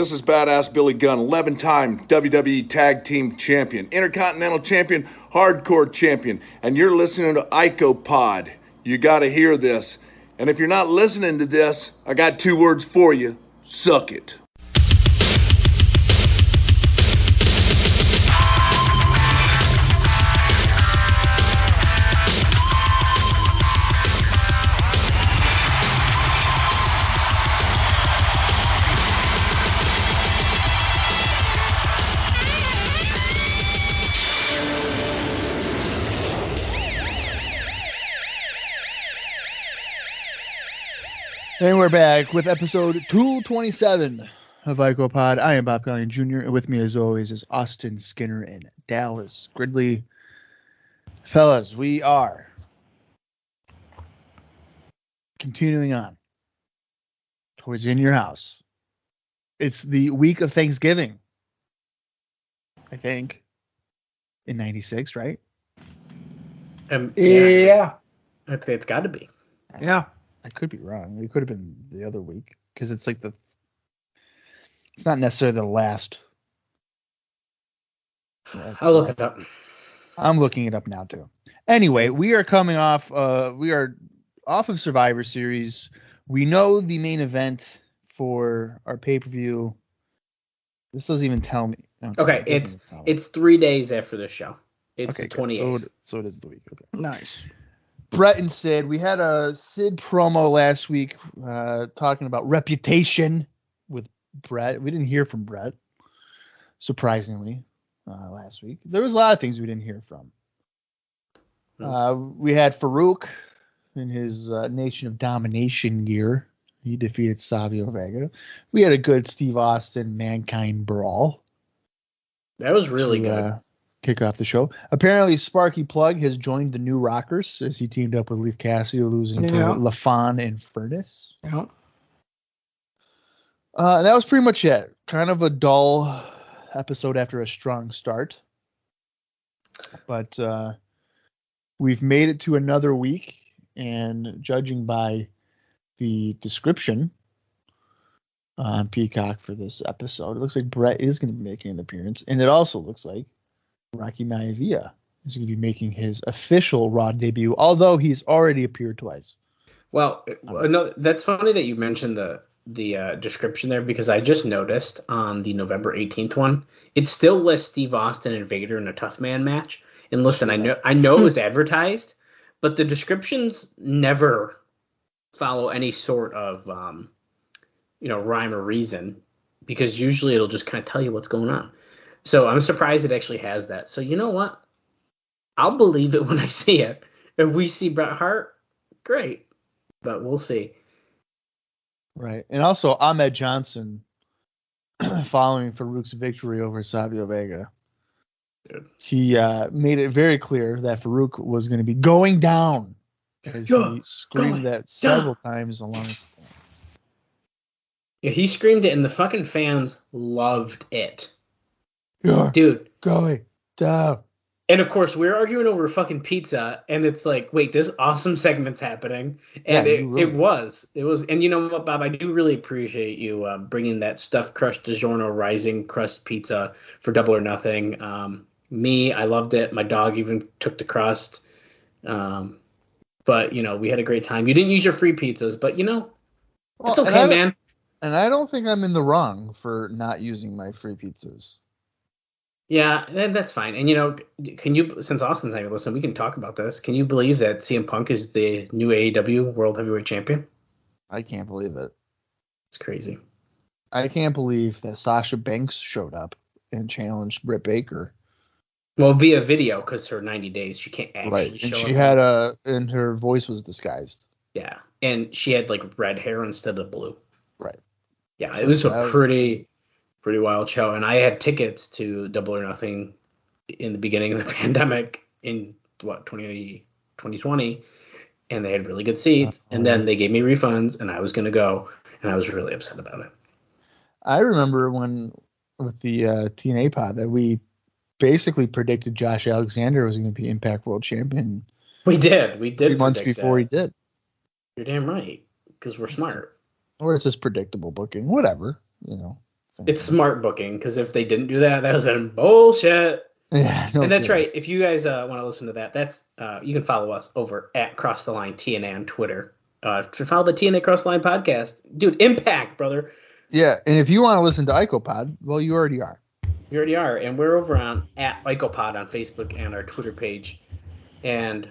This is Badass Billy Gunn, 11-time WWE Tag Team Champion, Intercontinental Champion, Hardcore Champion, and you're listening to IcoPod. You gotta hear this. And if you're not listening to this, I got 2 words for you. Suck it. And we're back with episode 227 of IcoPod. I am Bob Gallion Jr. and with me as always is Austin Skinner and Dallas Gridley. Fellas, we are continuing on towards In Your House. It's the week of Thanksgiving, I think, in 96, right? Yeah. I'd say it's got to be. Yeah. I could be wrong. It could have been the other week because it's like it's not necessarily the last. I'll look it up. I'm looking it up now too. Anyway, we are coming off. We are off of Survivor Series. We know the main event for our pay-per-view. This doesn't even tell me. Okay, it's 3 days after the show. It's the 28th. So it is the week. Okay. Nice. Brett and Sid. We had a Sid promo last week talking about reputation with Brett. We didn't hear from Brett, surprisingly, last week. There was a lot of things we didn't hear from. We had Farouk in his Nation of Domination gear. He defeated Savio Vega. We had a good Steve Austin Mankind brawl. That was really good. Kick off the show. Apparently, Sparky Plug has joined the New Rockers as he teamed up with Leif Cassidy, losing to LaFon and Furnace. Yeah. That was pretty much it. Kind of a dull episode after a strong start. But we've made it to another week, and judging by the description on Peacock for this episode, it looks like Brett is going to be making an appearance, and it also looks like Rocky Maivia is going to be making his official Raw debut, although he's already appeared twice. Well, no, that's funny that you mentioned the description there, because I just noticed on the November 18th one, it still lists Steve Austin and Vader in a Tough Man match. And listen, I know it was advertised, but the descriptions never follow any sort of rhyme or reason, because usually it'll just kind of tell you what's going on. So I'm surprised it actually has that. So you know what? I'll believe it when I see it. If we see Bret Hart, great. But we'll see. Right. And also Ahmed Johnson following Farouk's victory over Savio Vega. Dude. He made it very clear that Farouk was going to be going down. As he screamed that several times along the way. Yeah, he screamed it and the fucking fans loved it. Dude, going down. And of course, we're arguing over fucking pizza, and it's like, wait, this awesome segment's happening, and it was. And you know what, Bob? I do really appreciate you bringing that stuffed crust DiGiorno rising crust pizza for Double or Nothing. I loved it. My dog even took the crust. But we had a great time. You didn't use your free pizzas, but it's okay, man. And I don't think I'm in the wrong for not using my free pizzas. Yeah, that's fine. And, can you, since Austin's not even listening, we can talk about this. Can you believe that CM Punk is the new AEW World Heavyweight Champion? I can't believe it. It's crazy. I can't believe that Sasha Banks showed up and challenged Britt Baker. Well, via video, because her 90 days, she can't actually show up. And she had and her voice was disguised. Yeah, and she had, red hair instead of blue. Right. Yeah, it was a pretty wild show, and I had tickets to Double or Nothing in the beginning of the pandemic in 2020, and they had really good seats, and then they gave me refunds, and I was going to go, and I was really upset about it. I remember when with the TNA pod that we basically predicted Josh Alexander was going to be Impact World Champion. We did 3 months before he did. You're damn right, because we're smart. Or it's just predictable booking, whatever, It's smart booking, because if they didn't do that, that would have been bullshit. Yeah, no And that's kidding. right. If you guys want to listen to that, that's you can follow us over at Cross the Line TNA on Twitter. To follow the TNA Cross the Line podcast, dude, Impact, brother. Yeah, and if you want to listen to IcoPod, well, you already are. You already are, and we're over on at IcoPod on Facebook and our Twitter page, and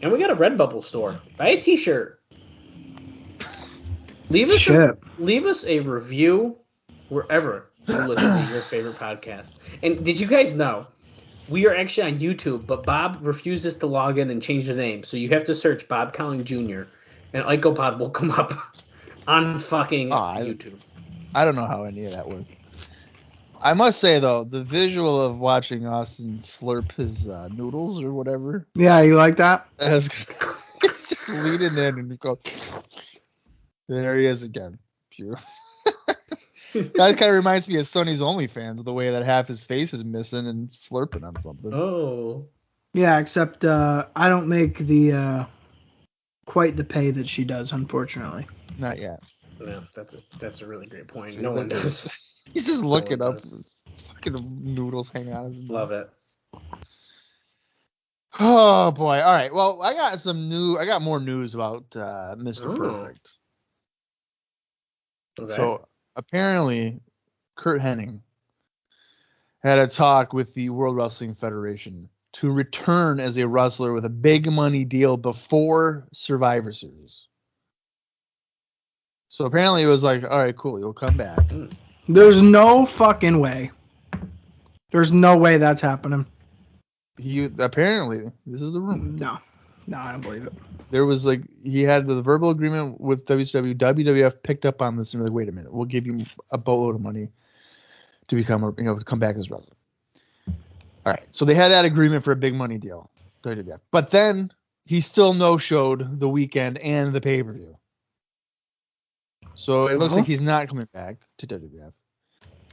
we got a Redbubble store. Buy a T-shirt. Leave us a review wherever you listen to your favorite podcast. And did you guys know we are actually on YouTube, but Bob refuses to log in and change the name, so you have to search Bob Cowling Jr. and IcoPod will come up on fucking YouTube. I don't know how any of that works. I must say though, the visual of watching Austin slurp his noodles or whatever. Yeah, you like that? He's just leaning in and go. There he is again. Pure. That kind of reminds me of Sonny's OnlyFans, the way that half his face is missing and slurping on something. Oh. Yeah, except I don't make the quite the pay that she does, unfortunately. Not yet. No, that's a really great point. See, no one does. He's just looking up. Does. Fucking noodles hanging out of his mouth. Love it. Oh boy! All right. Well, I got more news about Mr. Perfect. Okay. So apparently, Kurt Hennig had a talk with the World Wrestling Federation to return as a wrestler with a big money deal before Survivor Series. So apparently it was like, all right, cool, you'll come back. There's no fucking way. There's no way that's happening. Apparently, this is the rumor. No, I don't believe it. There was he had the verbal agreement with WCW. WWF picked up on this and were like, wait a minute, we'll give you a boatload of money to to come back as wrestler. All right, so they had that agreement for a big money deal, WWF. But then he still no-showed the weekend and the pay-per-view. So it looks like he's not coming back to WWF.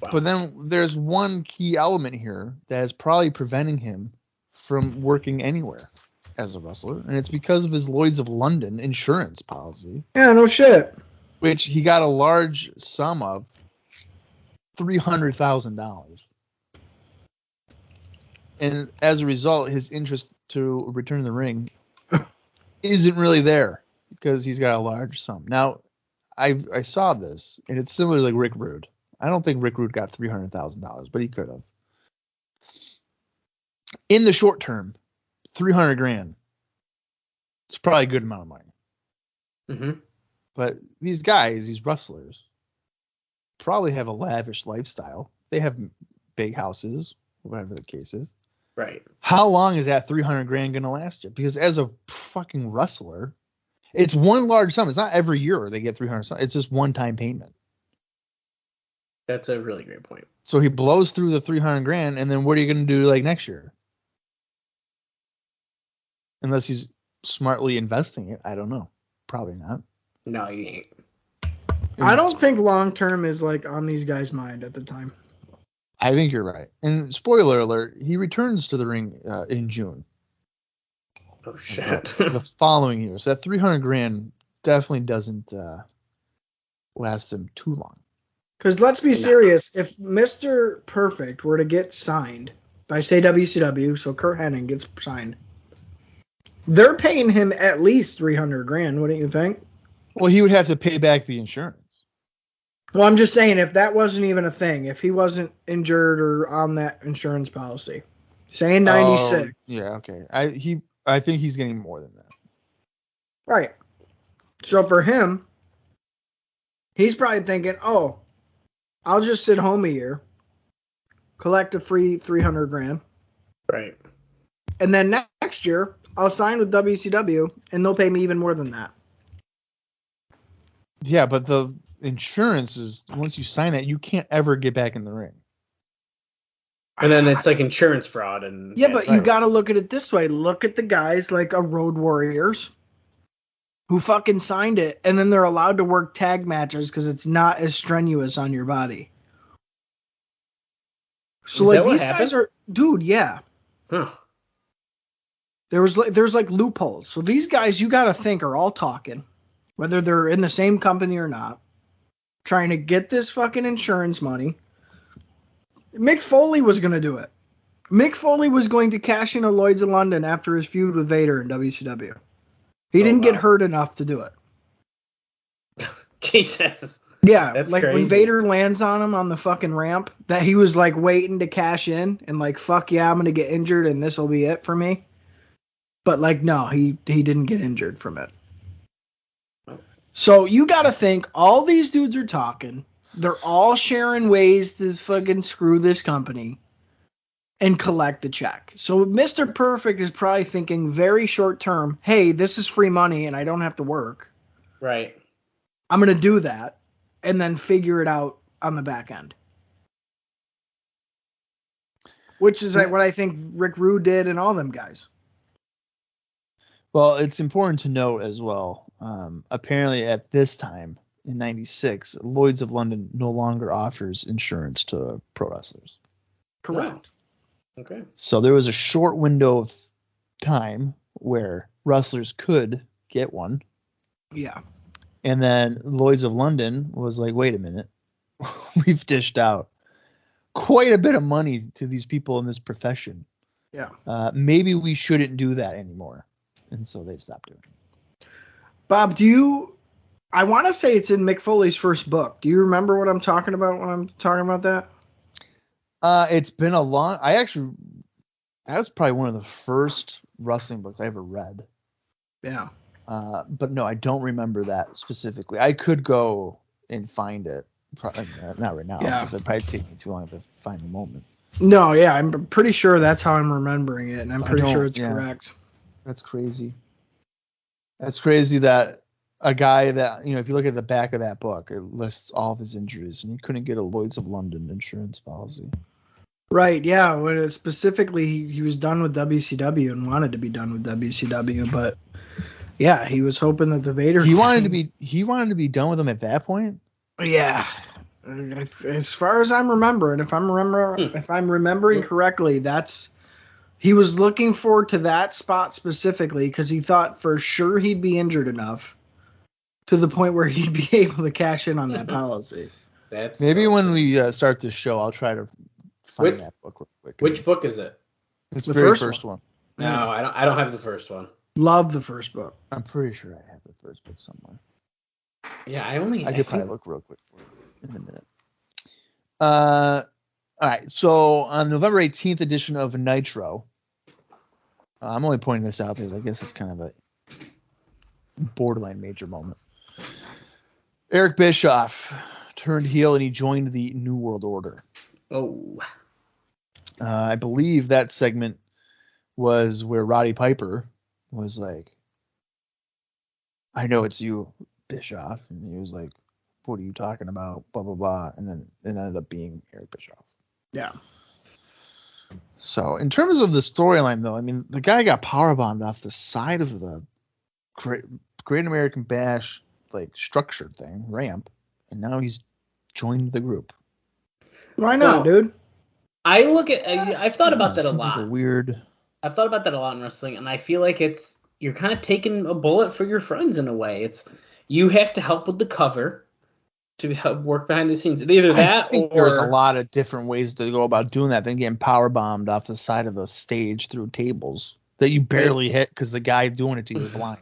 Wow. But then there's one key element here that is probably preventing him from working anywhere as a wrestler, and it's because of his Lloyd's of London insurance policy. Yeah, no shit. Which he got a large sum of $300,000. And as a result, his interest to return to the ring isn't really there because he's got a large sum. Now, I saw this, and it's similar to Rick Rude. I don't think Rick Rude got $300,000, but he could have. In the short term, $300,000. It's probably a good amount of money. Mm-hmm. But these guys, these wrestlers, probably have a lavish lifestyle. They have big houses, whatever the case is. Right. How long is that $300,000 going to last you? Because as a fucking wrestler, it's one large sum. It's not every year they get $300,000. It's just one-time payment. That's a really great point. So he blows through the $300,000, and then what are you going to do next year? Unless he's smartly investing it, I don't know. Probably not. No, he ain't. I don't think long term is on these guys' mind at the time. I think you're right. And spoiler alert, he returns to the ring in June. Oh shit! The following year, so that $300,000 definitely doesn't last him too long. Because let's be serious, if Mr. Perfect were to get signed by, say, WCW, so Kurt Hennig gets signed, they're paying him at least $300,000, wouldn't you think? Well, he would have to pay back the insurance. Well, I'm just saying, if that wasn't even a thing, if he wasn't injured or on that insurance policy, say in 96. Yeah, okay. I think he's getting more than that. Right. So for him, he's probably thinking, oh, I'll just sit home a year, collect a free $300,000. Right. And then next year, I'll sign with WCW, and they'll pay me even more than that. Yeah, but the insurance is, once you sign that, you can't ever get back in the ring. And then it's insurance fraud. Yeah, but you got to look at it this way. Look at the guys like a Road Warriors who fucking signed it, and then they're allowed to work tag matches because it's not as strenuous on your body. So these guys are, dude, yeah. Huh. There's loopholes. So these guys, you got to think, are all talking, whether they're in the same company or not. trying to get this fucking insurance money. Mick Foley was going to do it. Mick Foley was going to cash in a Lloyd's of London after his feud with Vader in WCW. He didn't get hurt enough to do it. Jesus. Yeah, that's like crazy. when Vader lands on him on the fucking ramp, that he was like waiting to cash in and like, fuck yeah, I'm going to get injured and this will be it for me. But like, no, he didn't get injured from it. So you got to think all these dudes are talking. They're all sharing ways to fucking screw this company and collect the check. So Mr. Perfect is probably thinking very short term, hey, this is free money and I don't have to work. Right. I'm going to do that and then figure it out on the back end. Which is what I think Rick Rude did and all them guys. Well, it's important to note as well, apparently at this time in 96, Lloyd's of London no longer offers insurance to pro wrestlers. Correct. Wow. Okay. So there was a short window of time where wrestlers could get one. Yeah. And then Lloyd's of London was like, wait a minute, we've dished out quite a bit of money to these people in this profession. Yeah. Maybe we shouldn't do that anymore. And so they stopped doing it. Bob, I want to say it's in Mick Foley's first book. Do you remember what I'm talking about when I'm talking about that? It's been a long, that was probably one of the first wrestling books I ever read. Yeah. But no, I don't remember that specifically. I could go and find it. Probably not right now, because it'd probably take me too long to find the moment. No, yeah, I'm pretty sure that's how I'm remembering it, and I'm pretty sure it's correct. That's crazy. That's crazy that a guy that, if you look at the back of that book, it lists all of his injuries, and he couldn't get a Lloyd's of London insurance policy. Right, yeah. When specifically, he was done with WCW and wanted to be done with WCW, but yeah, he was hoping that the Vader. He wanted to be done with them at that point. Yeah, as far as I'm remembering, if I'm remembering correctly, he was looking forward to that spot specifically because he thought for sure he'd be injured enough to the point where he'd be able to cash in on that policy. Maybe when we start this show, I'll try to find that book real quick. Which book is it? It's the very first one. No, I don't have the first one. Love the first book. I'm pretty sure I have the first book somewhere. Yeah, I could probably look real quick for it in a minute. All right, so on November 18th edition of Nitro, I'm only pointing this out because I guess it's kind of a borderline major moment. Eric Bischoff turned heel and he joined the New World Order. Oh. I believe that segment was where Roddy Piper was like, I know it's you, Bischoff. And he was like, what are you talking about? Blah, blah, blah. And then it ended up being Eric Bischoff. Yeah. So in terms of the storyline, though, I mean, the guy got powerbombed off the side of the Great American Bash, like, structured thing, ramp, and now he's joined the group. Why not, dude? I've thought about that a lot. Like weird. I've thought about that a lot in wrestling, and I feel like you're kind of taking a bullet for your friends in a way. You have to help with the cover to help work behind the scenes. Either that, or there's a lot of different ways to go about doing that than getting power bombed off the side of the stage through tables that you barely hit because the guy doing it to you is blind.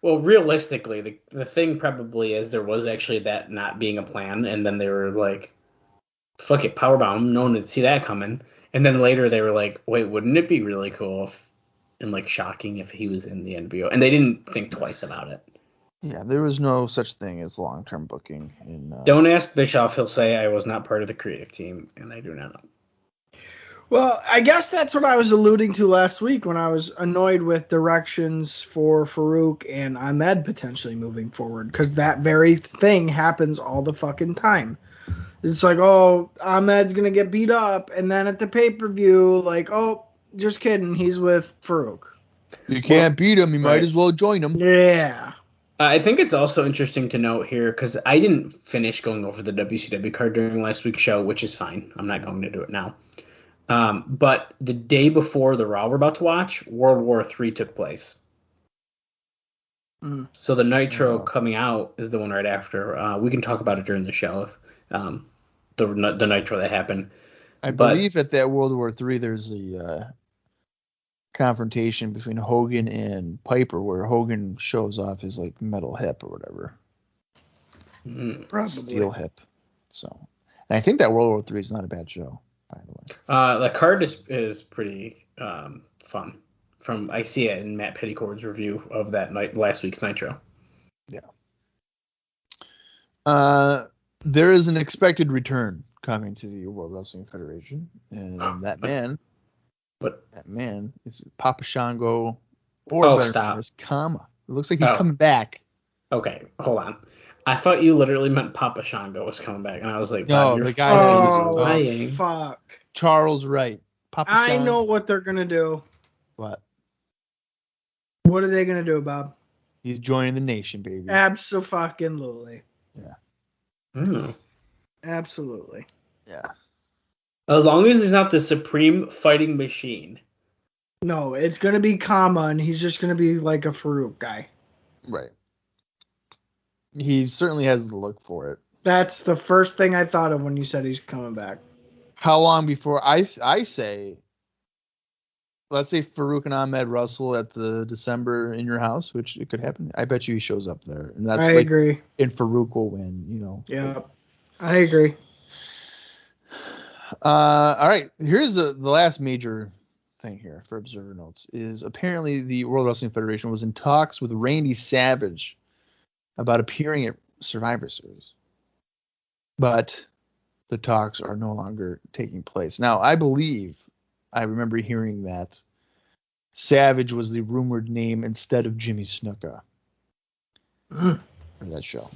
Well, realistically, the thing probably is there was actually that not being a plan, and then they were like, fuck it, powerbomb, no one would see that coming. And then later they were like, wait, wouldn't it be really cool and like shocking if he was in the NWO? And they didn't think twice about it. Yeah, there was no such thing as long-term booking. Don't ask Bischoff. He'll say I was not part of the creative team, and I do not know. Well, I guess that's what I was alluding to last week when I was annoyed with directions for Farouk and Ahmed potentially moving forward, because that very thing happens all the fucking time. It's like, oh, Ahmed's going to get beat up, and then at the pay-per-view, like, oh, just kidding, he's with Farouk. You can't beat him, you might as well join him. Yeah. I think it's also interesting to note here, because I didn't finish going over the WCW card during last week's show, which is fine. I'm not going to do it now. But the day before the Raw we're about to watch, World War III took place. So the Nitro coming out is the one right after. We can talk about it during the show. The Nitro that happened. I believe at that World War III, there's a confrontation between Hogan and Piper, where Hogan shows off his like metal hip or whatever, steel hip. So, and I think that World War III is not a bad show, by the way. The card is pretty fun. I see it in Matt Petticord's review of that last week's Nitro. Yeah. There is an expected return coming to the World Wrestling Federation, and that man is Papa Shango, or better is Kama. It looks like he's coming back. Okay, hold on. I thought you literally meant Papa Shango was coming back, and I was like, no, the guy lying. Fuck. Charles Wright. Papa I know what they're gonna do. What? What are they gonna do, Bob? He's joining the nation, baby. Abso-fucking-lutely. Yeah. Absolutely. Yeah. As long as he's not the supreme fighting machine. No, it's going to be Kama, and he's just going to be like a Farouk guy. Right. He certainly has the look for it. That's the first thing I thought of when you said he's coming back. How long before I say, let's say Farouk and Ahmed wrestle at the December in your house, which it could happen. I bet you he shows up there. And that's I agree. And Farouk will win, you know. Yeah, I agree. All right. Here's the last major thing here for Observer Notes is apparently the World Wrestling Federation was in talks with Randy Savage about appearing at Survivor Series. But the talks are no longer taking place. Now, I remember hearing that Savage was the rumored name instead of Jimmy Snuka for that show.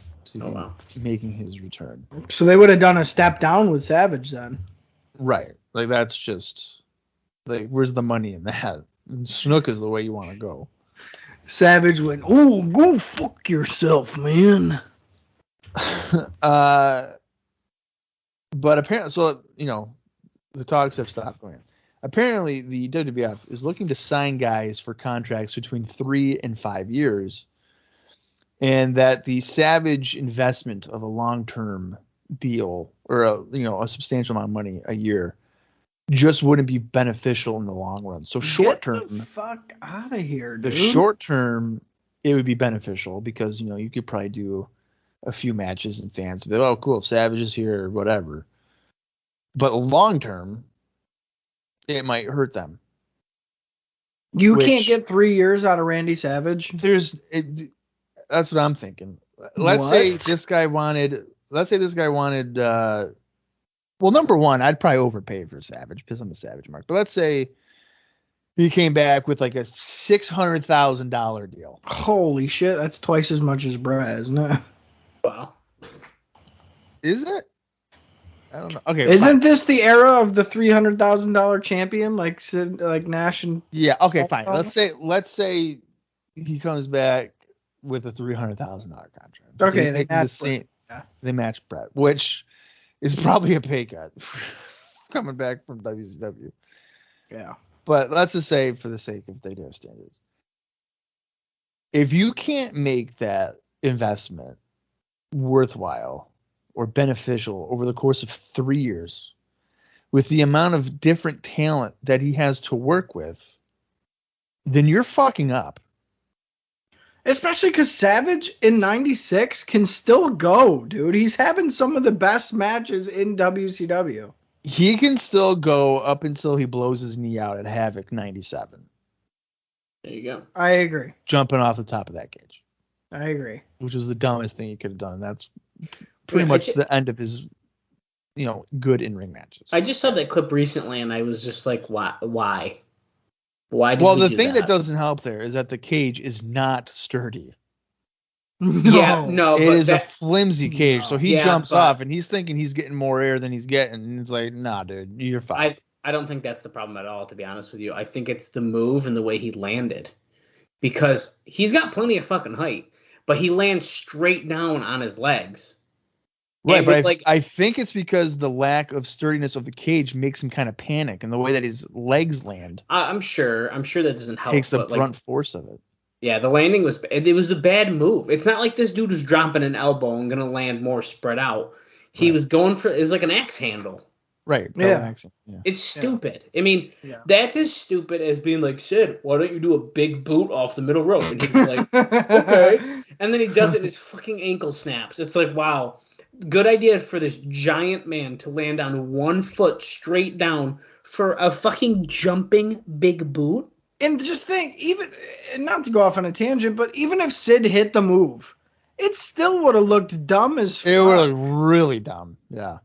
Making his return. So they would have done a step down with Savage then. Right. Like, that's just, like, where's the money in that? Snook is the way you want to go. Savage went, oh, go fuck yourself, man. But apparently, so, you know, the talks have stopped going. Apparently, the WWF is looking to sign guys for contracts between 3 and 5 years, and that the Savage investment of a long-term deal or a substantial amount of money a year just wouldn't be beneficial in the long run. So short term, get the fuck out of here, dude. The short term, it would be beneficial because you could probably do a few matches and fans would be, oh cool, Savage is here or whatever. But long term, it might hurt them. You can't get 3 years out of Randy Savage. That's what I'm thinking. Let's say this guy wanted. Well, number one, I'd probably overpay for Savage because I'm a Savage mark. But let's say he came back with like a $600,000 deal. Holy shit, that's twice as much as Bret, isn't it? Wow. Is it? I don't know. Okay. Isn't this the era of the $300,000 champion, like Nash and? Yeah. Okay. Fine. Let's say he comes back with a $300,000 contract. Okay. They match Bret, which is probably a pay cut coming back from WCW. Yeah. But let's just say, for the sake of they do have standards, if you can't make that investment worthwhile or beneficial over the course of 3 years with the amount of different talent that he has to work with, then you're fucking up. Especially because Savage in 96 can still go, dude. He's having some of the best matches in WCW. He can still go up until he blows his knee out at Havoc 97. There you go. I agree. Jumping off the top of that cage. I agree. Which was the dumbest thing he could have done. That's pretty much the end of his, good in-ring matches. I just saw that clip recently, and I was just like, why? Why did the thing that doesn't help there is that the cage is not sturdy. No. It is a flimsy cage. So he jumps off, and he's thinking he's getting more air than he's getting. And it's like, nah, dude, you're fine. I don't think that's the problem at all, to be honest with you. I think it's the move and the way he landed. Because he's got plenty of fucking height, but he lands straight down on his legs. Right, but I think it's because the lack of sturdiness of the cage makes him kind of panic, and the way that his legs land. I'm sure that doesn't help. Takes the brunt force of it. Yeah, the landing was a bad move. It's not like this dude was dropping an elbow and gonna land more spread out. He was going for, it was like an axe handle. Right. Yeah. Yeah. It's stupid. I mean, Yeah. that's as stupid as being like, Sid, why don't you do a big boot off the middle rope? And he's like, okay. And then he does it and his fucking ankle snaps. It's like, wow. Good idea for this giant man to land on 1 foot straight down for a fucking jumping big boot. And just think, even not to go off on a tangent, but even if Sid hit the move, it still would have looked dumb as fuck. It would look really dumb. Yeah.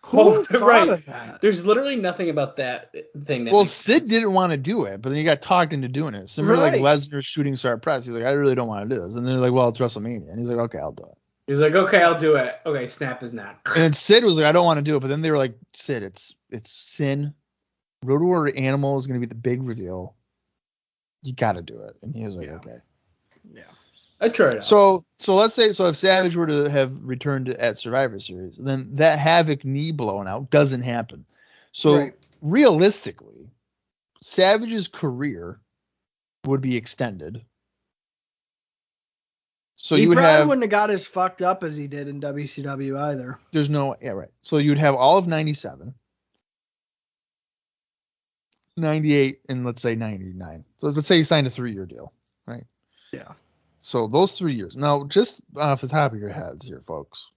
Who thought of that? There's literally nothing about that thing. That Well, makes Sid sense. didn't want to do it, but then he got talked into doing it. Similar like Right. Lesnar's shooting star press. He's like, I really don't want to do this. And they're like, well, it's WrestleMania. And he's like, okay, I'll do it. He's like, okay, I'll do it. Okay, snap his neck. And then Sid was like, I don't want to do it. But then they were like, Sid, it's sin. Road Warrior Animal is going to be the big reveal. You got to do it. And he was like, okay. Yeah. I tried it. So let's say if Savage were to have returned at Survivor Series, then that Havoc knee blowing out doesn't happen. So Right. realistically, Savage's career would be extended. So He you would probably have wouldn't have got as fucked up as he did in WCW either. there's no right. So you'd have all of 97, 98, and let's say 99. So let's say he signed a 3-year deal, right? Yeah. So those 3 years. Now, just off the top of your heads here, folks,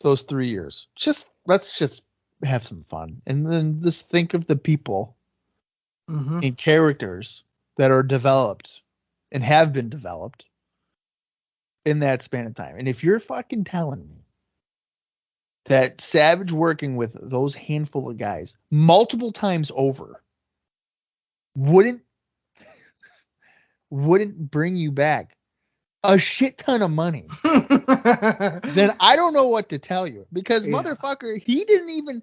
those 3 years, let's just have some fun. And then just think of the people Mm-hmm. and characters that are developed and have been developed in that span of time. And if you're fucking telling me that Savage working with those handful of guys multiple times over wouldn't bring you back a shit ton of money, then I don't know what to tell you. Because motherfucker, he didn't even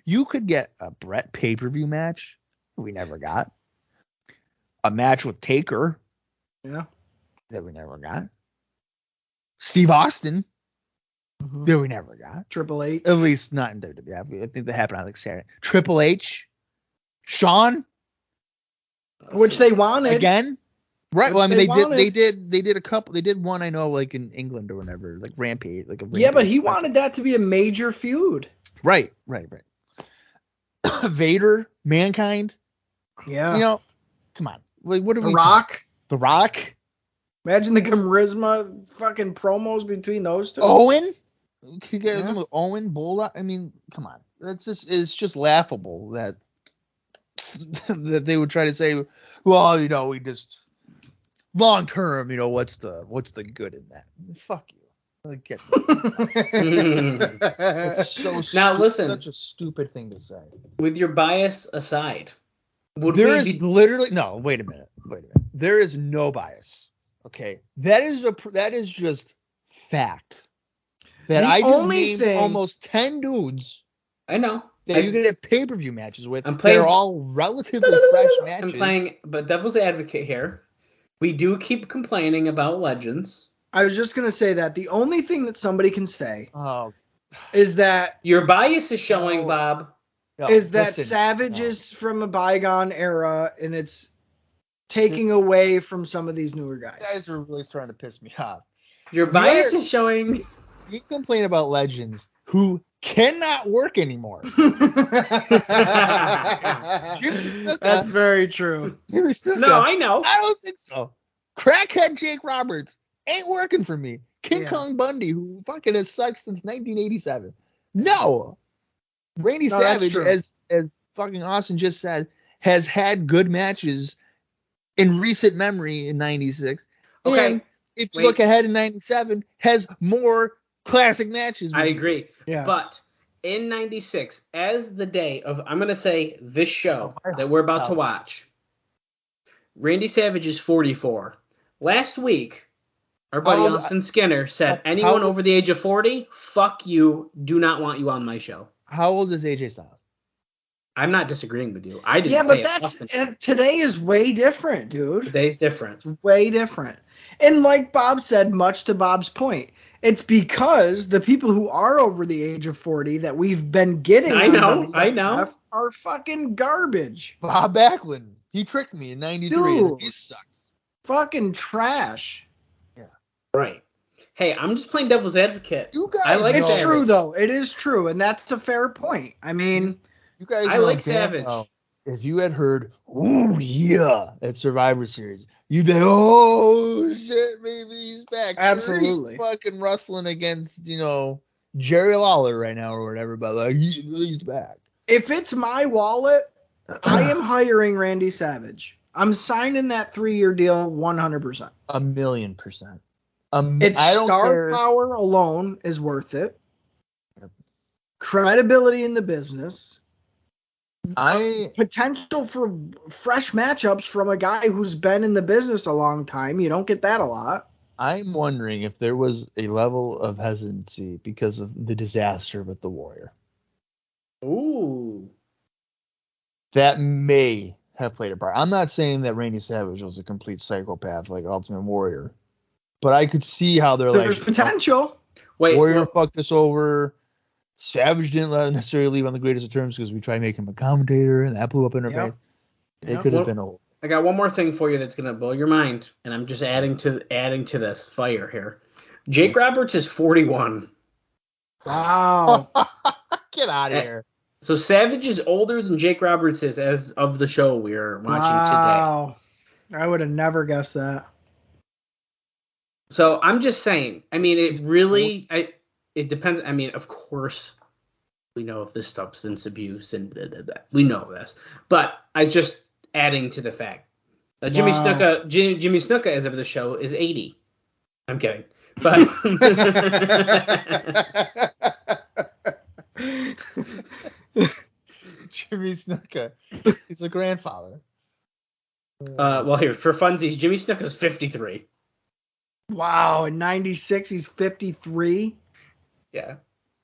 you could get a Bret pay-per-view match. We never got. A match with Taker. Yeah. That we never got. Steve Austin. Mm-hmm. That we never got. Triple H. At least not in WWF. I think that happened on like Saturday. Triple H. Shawn. Which they wanted. Again. Right. Which Well, I mean, they they did a couple. They did one, I know, like in England or whatever, like Rampage. Yeah, but he wanted that to be a major feud. Right. Vader, Mankind. Yeah. You know, come on. Like, what are The we? Rock. The Rock. Imagine the charisma fucking promos between those two. Owen. You guys with Owen Bulldog. I mean, come on. It's just laughable that they would try to say, well, you know, we just long term, you know, what's the good in that? Fuck you. Like, get it's so now listen, such a stupid thing to say. With your bias aside, There is literally no. Wait a minute. There is no bias. Okay, that is just fact. That I just named almost 10 dudes. I know. That you can have pay-per-view matches with. I'm playing, that are all relatively fresh matches. I'm playing, but devil's advocate here. We do keep complaining about legends. I was just gonna say that the only thing that somebody can say Oh. is that your bias is showing, Bob. No, is that listen, Savage is from a bygone era, and it's taking away from some of these newer guys. You guys are really starting to piss me off. Your bias is showing. You complain about legends who cannot work anymore. That's very true. No, I know. I don't think so. Crackhead Jake Roberts ain't working for me. King Kong Bundy, who fucking has sucked since 1987. No. Randy Savage, as fucking Austin just said, has had good matches in recent memory in 96. Okay. And if you look ahead in 97, has more classic matches. I agree. Yeah. But in 96, as the day of, I'm going to say this show that we're about to watch, Randy Savage is 44. Last week, our buddy Austin Skinner said, anyone over the age of 40, fuck you, do not want you on my show. How old is AJ Styles? I'm not disagreeing with you. I didn't Yeah, say but it. today is way different, dude. Today's different. It's way different. And like Bob said, much to Bob's point, it's because the people who are over the age of 40 that we've been getting I know. are fucking garbage. Bob Backlund. He tricked me in 93. Dude. He sucks. fucking trash. Right. Hey, I'm just playing devil's advocate. You guys I like It's Savage. true, though. It is true, and that's a fair point. I mean, You guys I know like damn Savage. well, if you had heard, "Ooh yeah," at Survivor Series, you'd be like, "Oh shit, maybe he's back." Absolutely. Sure, he's fucking wrestling against Jerry Lawler right now or whatever, but like he's back. if it's my wallet, I am hiring Randy Savage. I'm signing that 3-year deal 100%. 1,000,000%. Its I don't star care. power alone is worth it. Yep. Credibility in the business. I Potential for fresh matchups from a guy who's been in the business a long time. You don't get that a lot. I'm wondering if there was a level of hesitancy because of the disaster with the Warrior. Ooh. That may have played a part. I'm not saying that Randy Savage was a complete psychopath like Ultimate Warrior, but I could see how they're There's like, potential. Wait. Warrior fucked us over. Savage didn't necessarily leave on the greatest of terms because we tried to make him a commentator, and that blew up in our face. It Yep. could have been a whole. I got one more thing for you that's gonna blow your mind, and I'm just adding to this fire here. Jake Roberts is 41. Wow. Get out of here. So Savage is older than Jake Roberts is as of the show we're watching Wow. I would have never guessed that. So I'm just saying. I mean, it depends. I mean, of course, we know of the substance abuse and blah, blah, blah. We know this, but I just adding to the fact that Jimmy Wow. Snuka as of the show is 80. I'm kidding, but Jimmy Snuka. He's a grandfather. well, here for funsies, Jimmy Snuka's 53. Wow. In 96, he's 53. Yeah.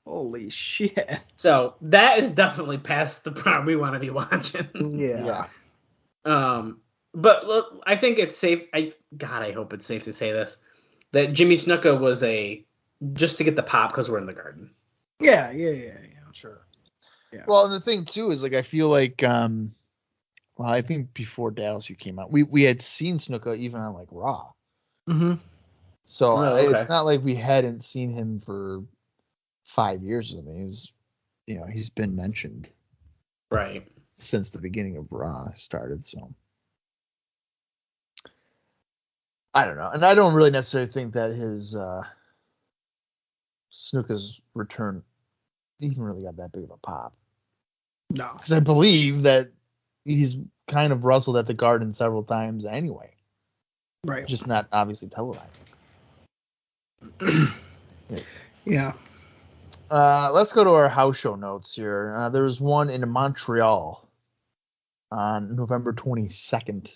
Holy shit. So that is definitely past the part we want to be watching. Yeah. But look, I think it's safe. I hope it's safe to say this, that Jimmy Snuka was just to get the pop because we're in the garden. Yeah. Sure. Yeah. Well, and the thing too is like I feel like I think before Dallas you came out, we had seen Snuka even on like Raw. Mm-hmm. So Oh, okay. it's not like we hadn't seen him for 5 years or something. He's been mentioned Right. since the beginning of Raw started. So I don't know, and I don't really necessarily think that his Snuka's return even really got that big of a pop. No. Because I believe that he's kind of wrestled at the Garden several times anyway. Right. Just not obviously televised. Yeah. Let's go to our house show notes here. There was one in Montreal on November 22nd.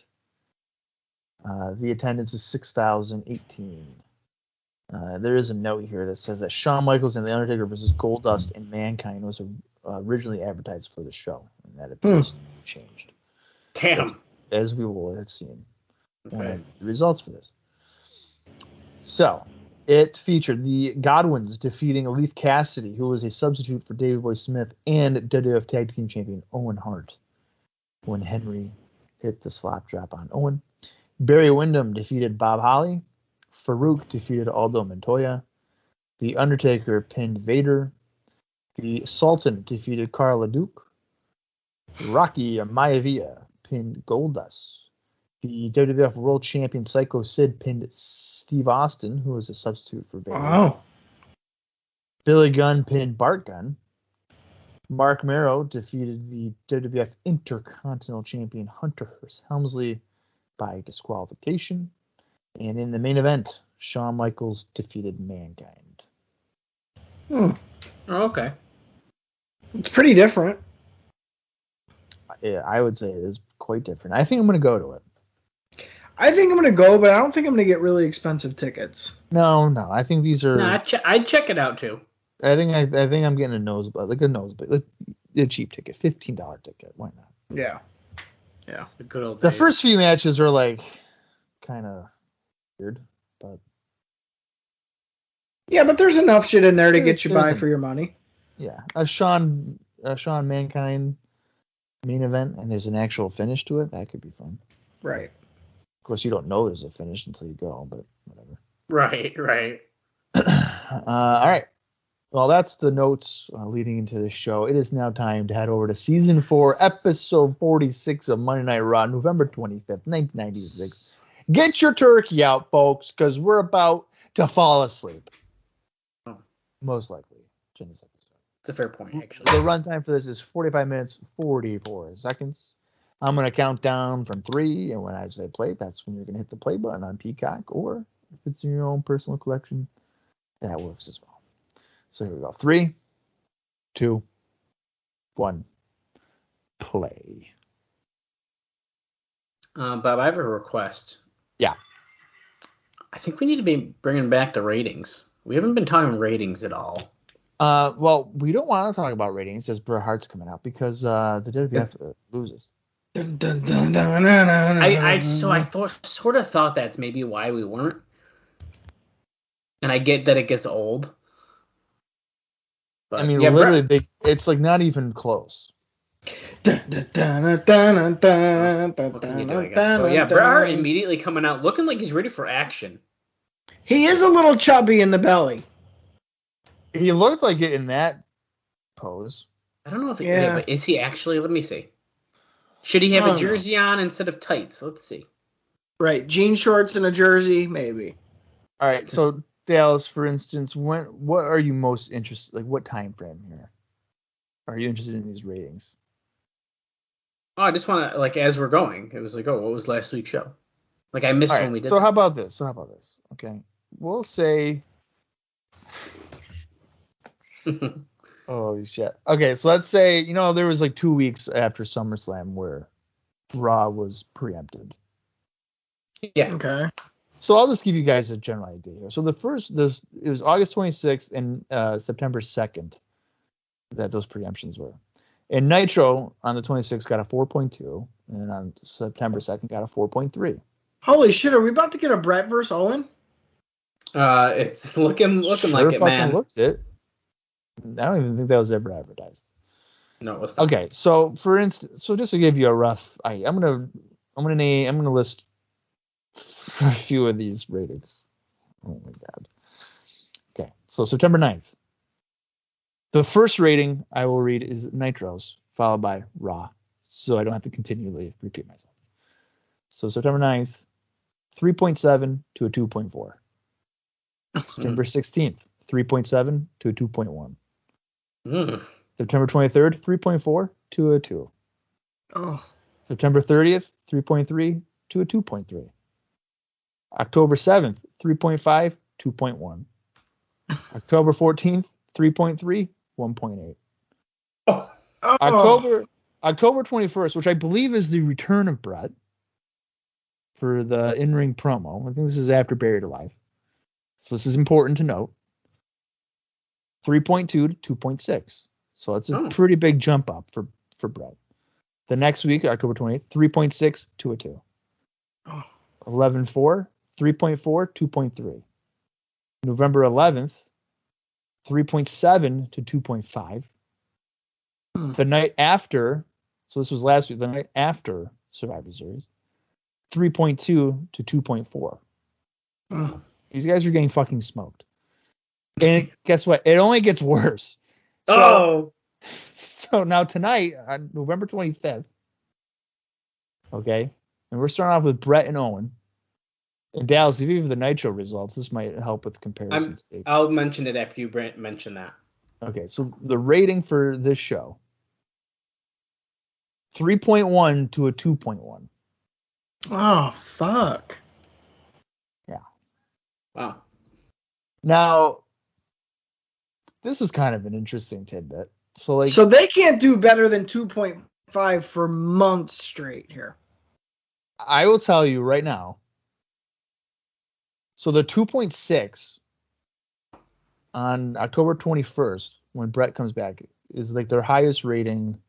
The attendance is 6,018. There is a note here that says that Shawn Michaels and The Undertaker versus Goldust and Mankind was originally advertised for the show, and that appears to be changed. Damn. As we will have seen Okay. the results for this. So, it featured the Godwins defeating Leif Cassidy, who was a substitute for Davey Boy Smith, and WWF Tag Team Champion Owen Hart when Henry hit the slap drop on Owen. Barry Windham defeated Bob Holly. Farouk defeated Aldo Montoya. The Undertaker pinned Vader. The Sultan defeated Carl LeDuc. Rocky Maivia pinned Goldust. The WWF World Champion Psycho Sid pinned Steve Austin, who was a substitute for Vader. Wow. Billy Gunn pinned Bart Gunn. Mark Merrow defeated the WWF Intercontinental Champion Hunter Hearst Helmsley by disqualification. And in the main event, Shawn Michaels defeated Mankind. Oh, okay. It's pretty different. Yeah, I would say it is quite different. I think I'm going to go to it. I think I'm going to go, but I don't think I'm going to get really expensive tickets. No. I think these are. No, I'd check it out too. I think I'm getting a nosebleed, like a cheap ticket, $15 ticket. Why not? Yeah. The good old The days. first few matches are like kind of weird, but Yeah, but there's enough shit in there to There- get you there's by a- for your money. yeah, a Shawn Mankind main event, and there's an actual finish to it. That could be fun. Right. Of course, you don't know there's a finish until you go, but whatever. Right. All right. Well, that's the notes leading into the show. It is now time to head over to Season 4, Episode 46 of Monday Night Raw, November 25th, 1996. Get your turkey out, folks, because we're about to fall asleep. Oh. Most likely. It's a fair point, actually. The runtime for this is 45 minutes, 44 seconds. I'm going to count down from 3, and when I say play, that's when you're going to hit the play button on Peacock, or if it's in your own personal collection, that works as well. So here we go. 3, 2, 1, play. Bob, I have a request. Yeah. I think we need to be bringing back the ratings. We haven't been talking ratings at all. Well, we don't want to talk about ratings as Bret Hart's coming out because the WWF loses. I sort of thought that's maybe why we weren't. And I get that it gets old. But, I mean, literally, it's like not even close. What can you do, I guess? But yeah, Bret Hart immediately coming out looking like he's ready for action. He is a little chubby in the belly. He looked like it in that pose. I don't know if but is he actually? Let me see. Should he have a jersey on instead of tights? Let's see. Right, jean shorts and a jersey, maybe. All right, so Dallas, for instance, what are you most interested? Like, what time frame here are you interested in these ratings? Oh, I just want to, like, as we're going, it was like, what was last week's show? Like, I missed when we did. So how about this? Okay, we'll say. Holy shit. Okay, so let's say, there was like 2 weeks after SummerSlam where Raw was preempted. Yeah. Okay. So I'll just give you guys a general idea here. So it was August 26th and September 2nd that those preemptions were. And Nitro on the 26th got a 4.2, and on September 2nd got a 4.3. Holy shit, are we about to get a Bret versus Owen? It's looking like it, man. Looks it. I don't even think that was ever advertised. No, it was not. Okay, so for instance, just to give you a rough idea, I'm gonna list a few of these ratings. Oh my god. Okay, so September 9th. The first rating I will read is Nitro's, followed by Raw, so I don't have to continually repeat myself. So September 9th, 3.7 to a 2.4. September 16th, 3.7 to a 2.1. September 23rd, 3.4 to a 2. Oh. September 30th, 3.3 to a 2.3. October 7th, 3.5, 2.1. October 14th, 3.3, 1.8. October 21st, which I believe is the return of Bret for the in-ring promo. I think this is after Buried Alive. So this is important to note. 3.2 to 2.6. So that's a pretty big jump up for Bret. The next week, October 20th, 3.6 to a 2. 11/4, 3.4, 2.3. November 11th, 3.7 to 2.5. The night after, so this was last week, the night after Survivor Series, 3.2 to 2.4. These guys are getting fucking smoked. And guess what? It only gets worse. So now tonight, on November 25th, okay, and we're starting off with Bret and Owen. And Dallas, if you have the Nitro results, this might help with comparison stakes. I'll mention it after you mention that. Okay, so the rating for this show, 3.1 to a 2.1. Oh, fuck. Yeah. Wow. Now, this is kind of an interesting tidbit. So they can't do better than 2.5 for months straight here. I will tell you right now. So the 2.6 on October 21st, when Bret comes back, is like their highest rating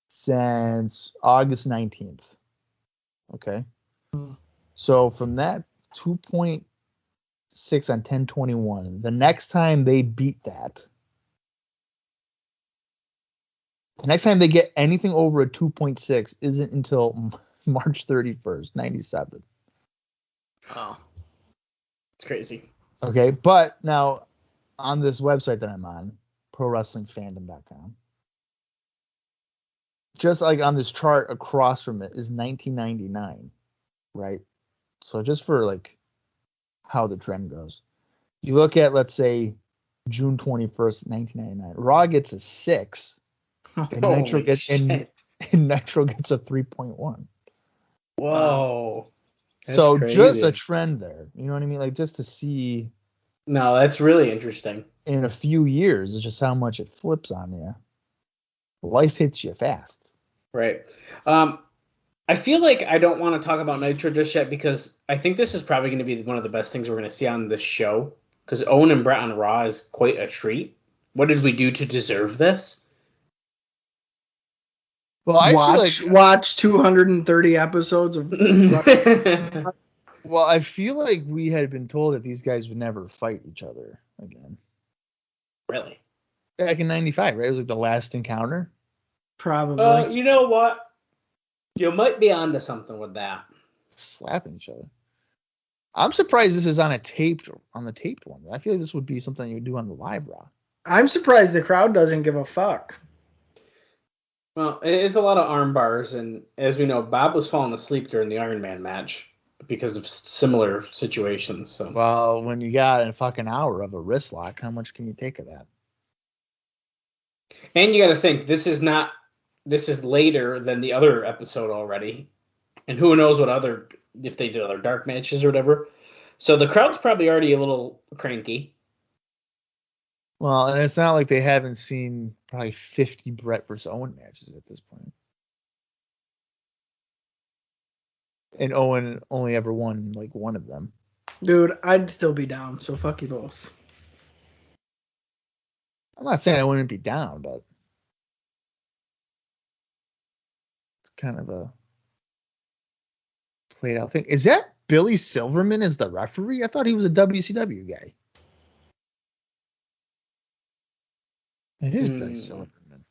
since August 19th. Okay. So from that 2.6 on 10/21, the next time they beat that, the next time they get anything over a 2.6 isn't until March 31st, 97. Oh. It's crazy. Okay, but now on this website that I'm on, prowrestlingfandom.com, just like on this chart across from it is 1999, right? So just for like how the trend goes. You look at, let's say, June 21st, 1999. Raw gets a 6, and Nitro gets and Nitro gets a 3.1. Whoa. That's so crazy. Just a trend there. You know what I mean? Like just to see. No, that's really interesting. In a few years, it's just how much it flips on you. Life hits you fast. Right. I feel like I don't want to talk about Nitro just yet because I think this is probably going to be one of the best things we're going to see on this show. Because Owen and Bret on Raw is quite a treat. What did we do to deserve this? Well, I watch 230 episodes of. Well, I feel like we had been told that these guys would never fight each other again. Really? Back in '95, right? It was like the last encounter. Probably. You know what? You might be onto something with that. Slapping each other. I'm surprised this is on the taped one. I feel like this would be something you would do on the live Raw. I'm surprised the crowd doesn't give a fuck. Well, it is a lot of arm bars, and as we know, Bob was falling asleep during the Iron Man match because of similar situations. So. Well, when you got a fucking hour of a wrist lock, how much can you take of that? And you got to think, this is later than the other episode already. And who knows if they did other dark matches or whatever. So the crowd's probably already a little cranky. Well, and it's not like they haven't seen probably 50 Bret versus Owen matches at this point. And Owen only ever won like one of them. Dude, I'd still be down, so fuck you both. I'm not saying I wouldn't be down, but it's kind of a played out thing. Is that Billy Silverman as the referee? I thought he was a WCW guy. It is Billy Silverman.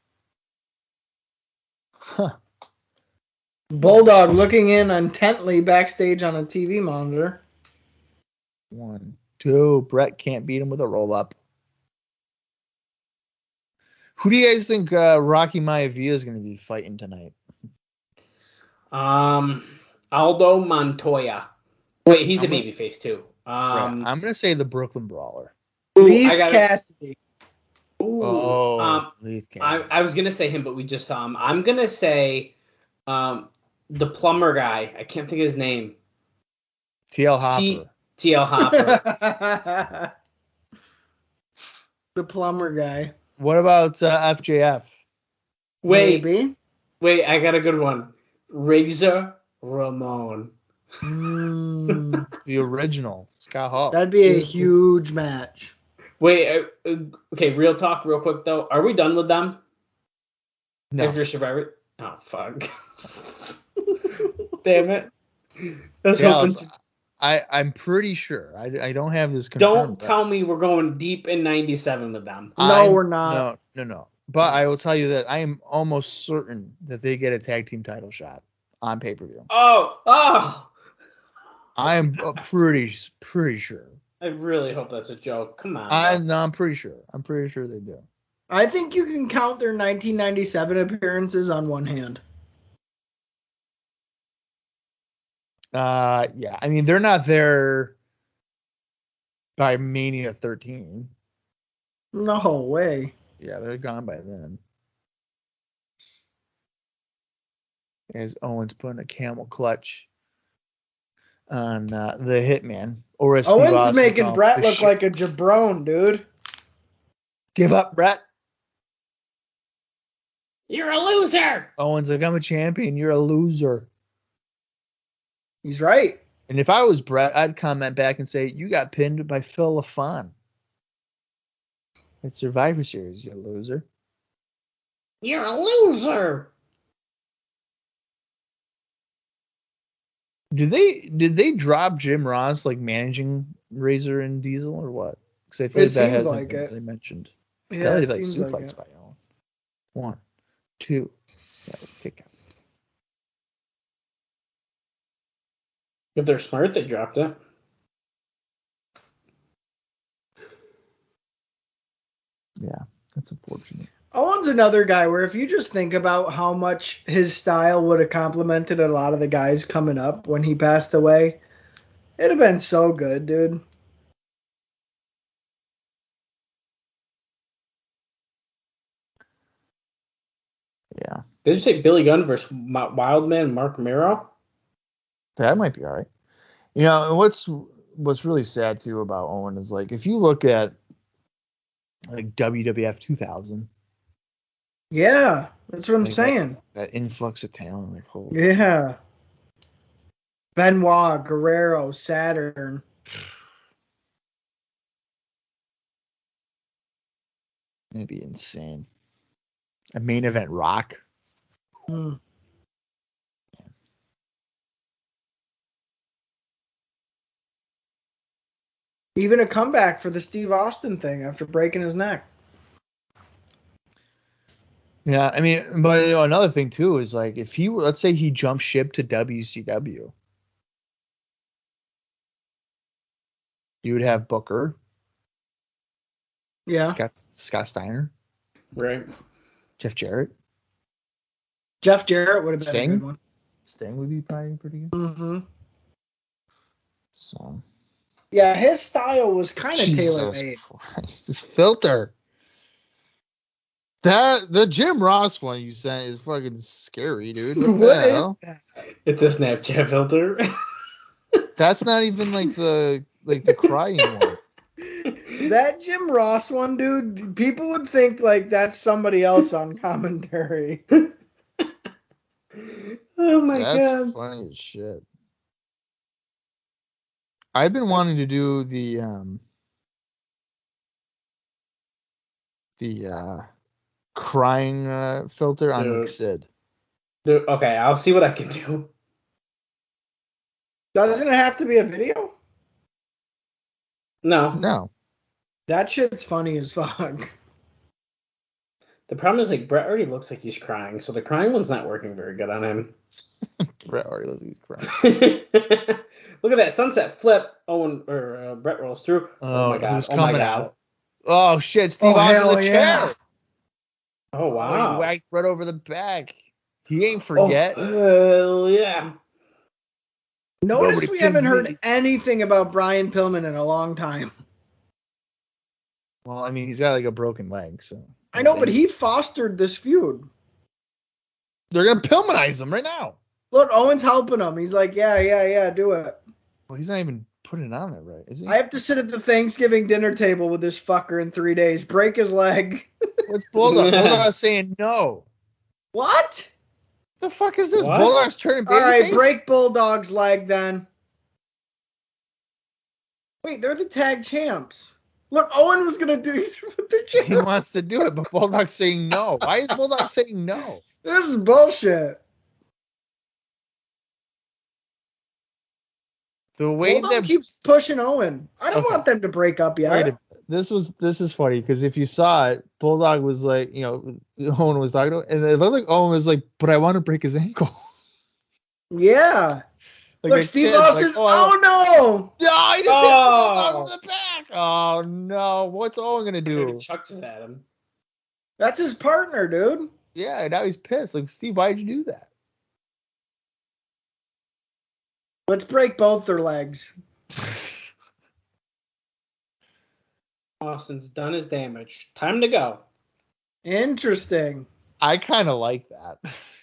Huh. Bulldog looking in intently backstage on a TV monitor. 1, 2. Bret can't beat him with a roll-up. Who do you guys think Rocky Maivia is going to be fighting tonight? Aldo Montoya. Wait, he's a babyface too. I'm going to say the Brooklyn Brawler. Leaf Cassidy. Ooh. Leaf Cassidy. I was going to say him, but we just saw him. I'm going to say the plumber guy. I can't think of his name. TL Hopper. TL Hopper. The plumber guy. What about FJF? Wait, Maybe. I got a good one. Razor Ramon. The original Scott Hall. That'd be a huge match. Wait, okay, real talk, real quick though. Are we done with them? No. After Survivor? Oh, fuck. Damn it. I'm pretty sure. I don't have this confirmed. Don't tell me we're going deep in 97 with them. No, we're not. No. But I will tell you that I am almost certain that they get a tag team title shot on pay-per-view. Oh! I am pretty sure. I really hope that's a joke. Come on. I'm pretty sure. I'm pretty sure they do. I think you can count their 1997 appearances on one hand. Yeah. I mean, they're not there by Mania 13. No way. Yeah, they're gone by then. As Owens putting a camel clutch on the Hitman. Or as Steve Owens Austin making Bret look like a jabron, dude. Give up, Bret. You're a loser. Owens like, I'm a champion. You're a loser. He's right. And if I was Bret, I'd comment back and say, you got pinned by Phil LaFon. It's Survivor Series, you loser. You're a loser. Did they drop Jim Ross like managing Razor and Diesel or what? Because I feel like that hasn't been really mentioned. Yeah, it like suplex like by Owen. 1, 2. Yeah, kick out. If they're smart, they dropped it. Yeah, that's unfortunate. Owen's another guy where if you just think about how much his style would have complemented a lot of the guys coming up when he passed away, it'd have been so good, dude. Yeah. Did you say Billy Gunn versus Wildman Mark Miro? That might be all right. You know, and what's really sad too about Owen is like if you look at like WWF 2000. Yeah, that's what I'm Like saying. That influx of talent, like holy. Yeah. Benoit, Guerrero, Saturn. It'd be insane. A main event Rock. Hmm. Even a comeback for the Steve Austin thing after breaking his neck. Yeah, I mean, but you know, another thing too is like if he, let's say he jumped ship to WCW, you would have Booker, Yeah. Scott Steiner, Right. Jeff Jarrett, Jeff Jarrett would have been Sting. a good one. Sting would be probably pretty good. Mm-hmm. So. Yeah, his style was kind of tailor-made. Jesus Christ, this filter. The Jim Ross one you sent is fucking scary, dude. What the What is hell? that? It's a Snapchat filter. That's not even like the crying one. That Jim Ross one, dude, people would think like that's somebody else on commentary. Oh my That's god. funny as shit. I've been wanting to do the crying filter on like Dude. Sid. Dude, okay, I'll see what I can do. Doesn't it have to be a video? No. No. That shit's funny as fuck. The problem is like Bret already looks like he's crying, so the crying one's not working very good on him. Bret Hart looks like he's crying. Look at that sunset flip. Bret rolls through. Oh my god. Who's Oh my coming god. out? Oh shit, Steve Oh, Austin hell in the chair. yeah. Oh Oh, wow. he whacked Bret over the back. He ain't forget. Oh, yeah. Notice Nobody we pins haven't me. heard anything about Brian Pillman in a long time. Well, I mean, he's got like a broken leg, so. I know, but he fostered this feud. They're gonna Pillmanize him right now. Look, Owen's helping him. He's like, yeah, do it. Well, he's not even putting it on there right, is he? I have to sit at the Thanksgiving dinner table with this fucker in 3 days. Break his leg. What's Bulldog? Bulldog's saying no. What? The fuck is this? What? Bulldog's turning babyface? All right, break Bulldog's leg then. Wait, they're the tag champs. Look, Owen was gonna do he's with the He champ. wants to do it, but Bulldog's saying no. Why is Bulldog saying no? This is bullshit. The way Bulldog that keeps pushing Owen. I don't Okay. want them to break up yet. Wait a minute. This is funny because if you saw it, Bulldog was like, you know, Owen was talking to him, and it looked like Owen was like, but I want to break his ankle. Yeah. Like Look, a Steve kid, Austin's. like, oh, Oh no! no, he just hit Bulldog over the back. Oh no, what's Owen gonna do? Chucked it at him. That's his partner, dude. Yeah, now he's pissed. Like, Steve, why'd you do that? Let's break both their legs. Austin's done his damage. Time to go. Interesting. I kind of like that.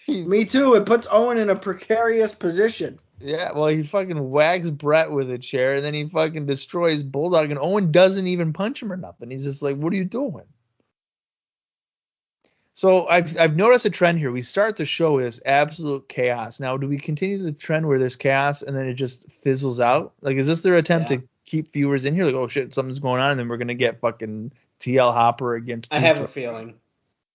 Me too. It puts Owen in a precarious position. Yeah, well, he fucking whacks Bret with a chair, and then he fucking destroys Bulldog, and Owen doesn't even punch him or nothing. He's just like, what are you doing? So I've noticed a trend here. We start the show with this absolute chaos. Now, do we continue the trend where there's chaos and then it just fizzles out? Like, is this their attempt to keep viewers in here? Like, oh shit, something's going on, and then we're gonna get fucking TL Hopper against. I have a feeling.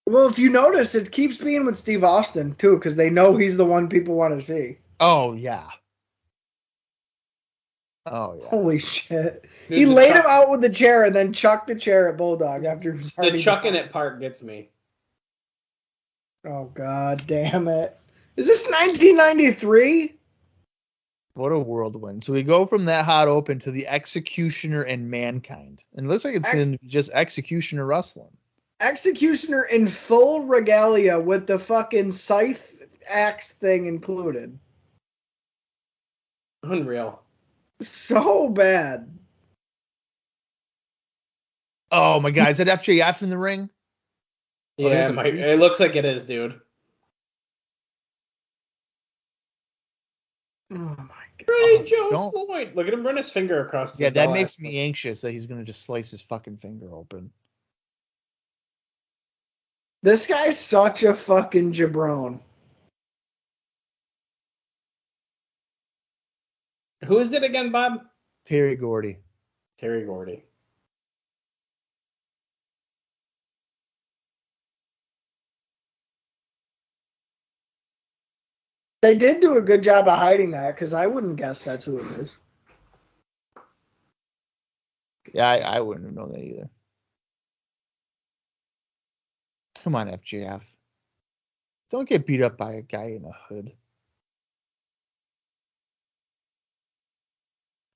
Well, if you notice, it keeps being with Steve Austin, too, because they know he's the one people want to see. Oh, yeah. Oh, yeah. Holy shit. Dude, He the laid him out with the chair and then chucked the chair at Bulldog after he was already The chucking down. it part gets me. Oh, god damn it. Is this 1993? What a whirlwind. So we go from that hot open to the Executioner and Mankind. And it looks like it's going to be just Executioner wrestling. Executioner in full regalia with the fucking scythe axe thing included. Unreal. So bad. Oh my God, is that FJF in the ring? Yeah, it looks like it is, dude. Oh my God. Ready, Joe Floyd. Look at him run his finger across the that makes me anxious that he's gonna just slice his fucking finger open. This guy's such a fucking jabron. Who is it again, Bob? Terry Gordy. Terry Gordy. They did do a good job of hiding that because I wouldn't guess that's who it is. Yeah, I wouldn't have known that either. Come on, FJF. Don't get beat up by a guy in a hood.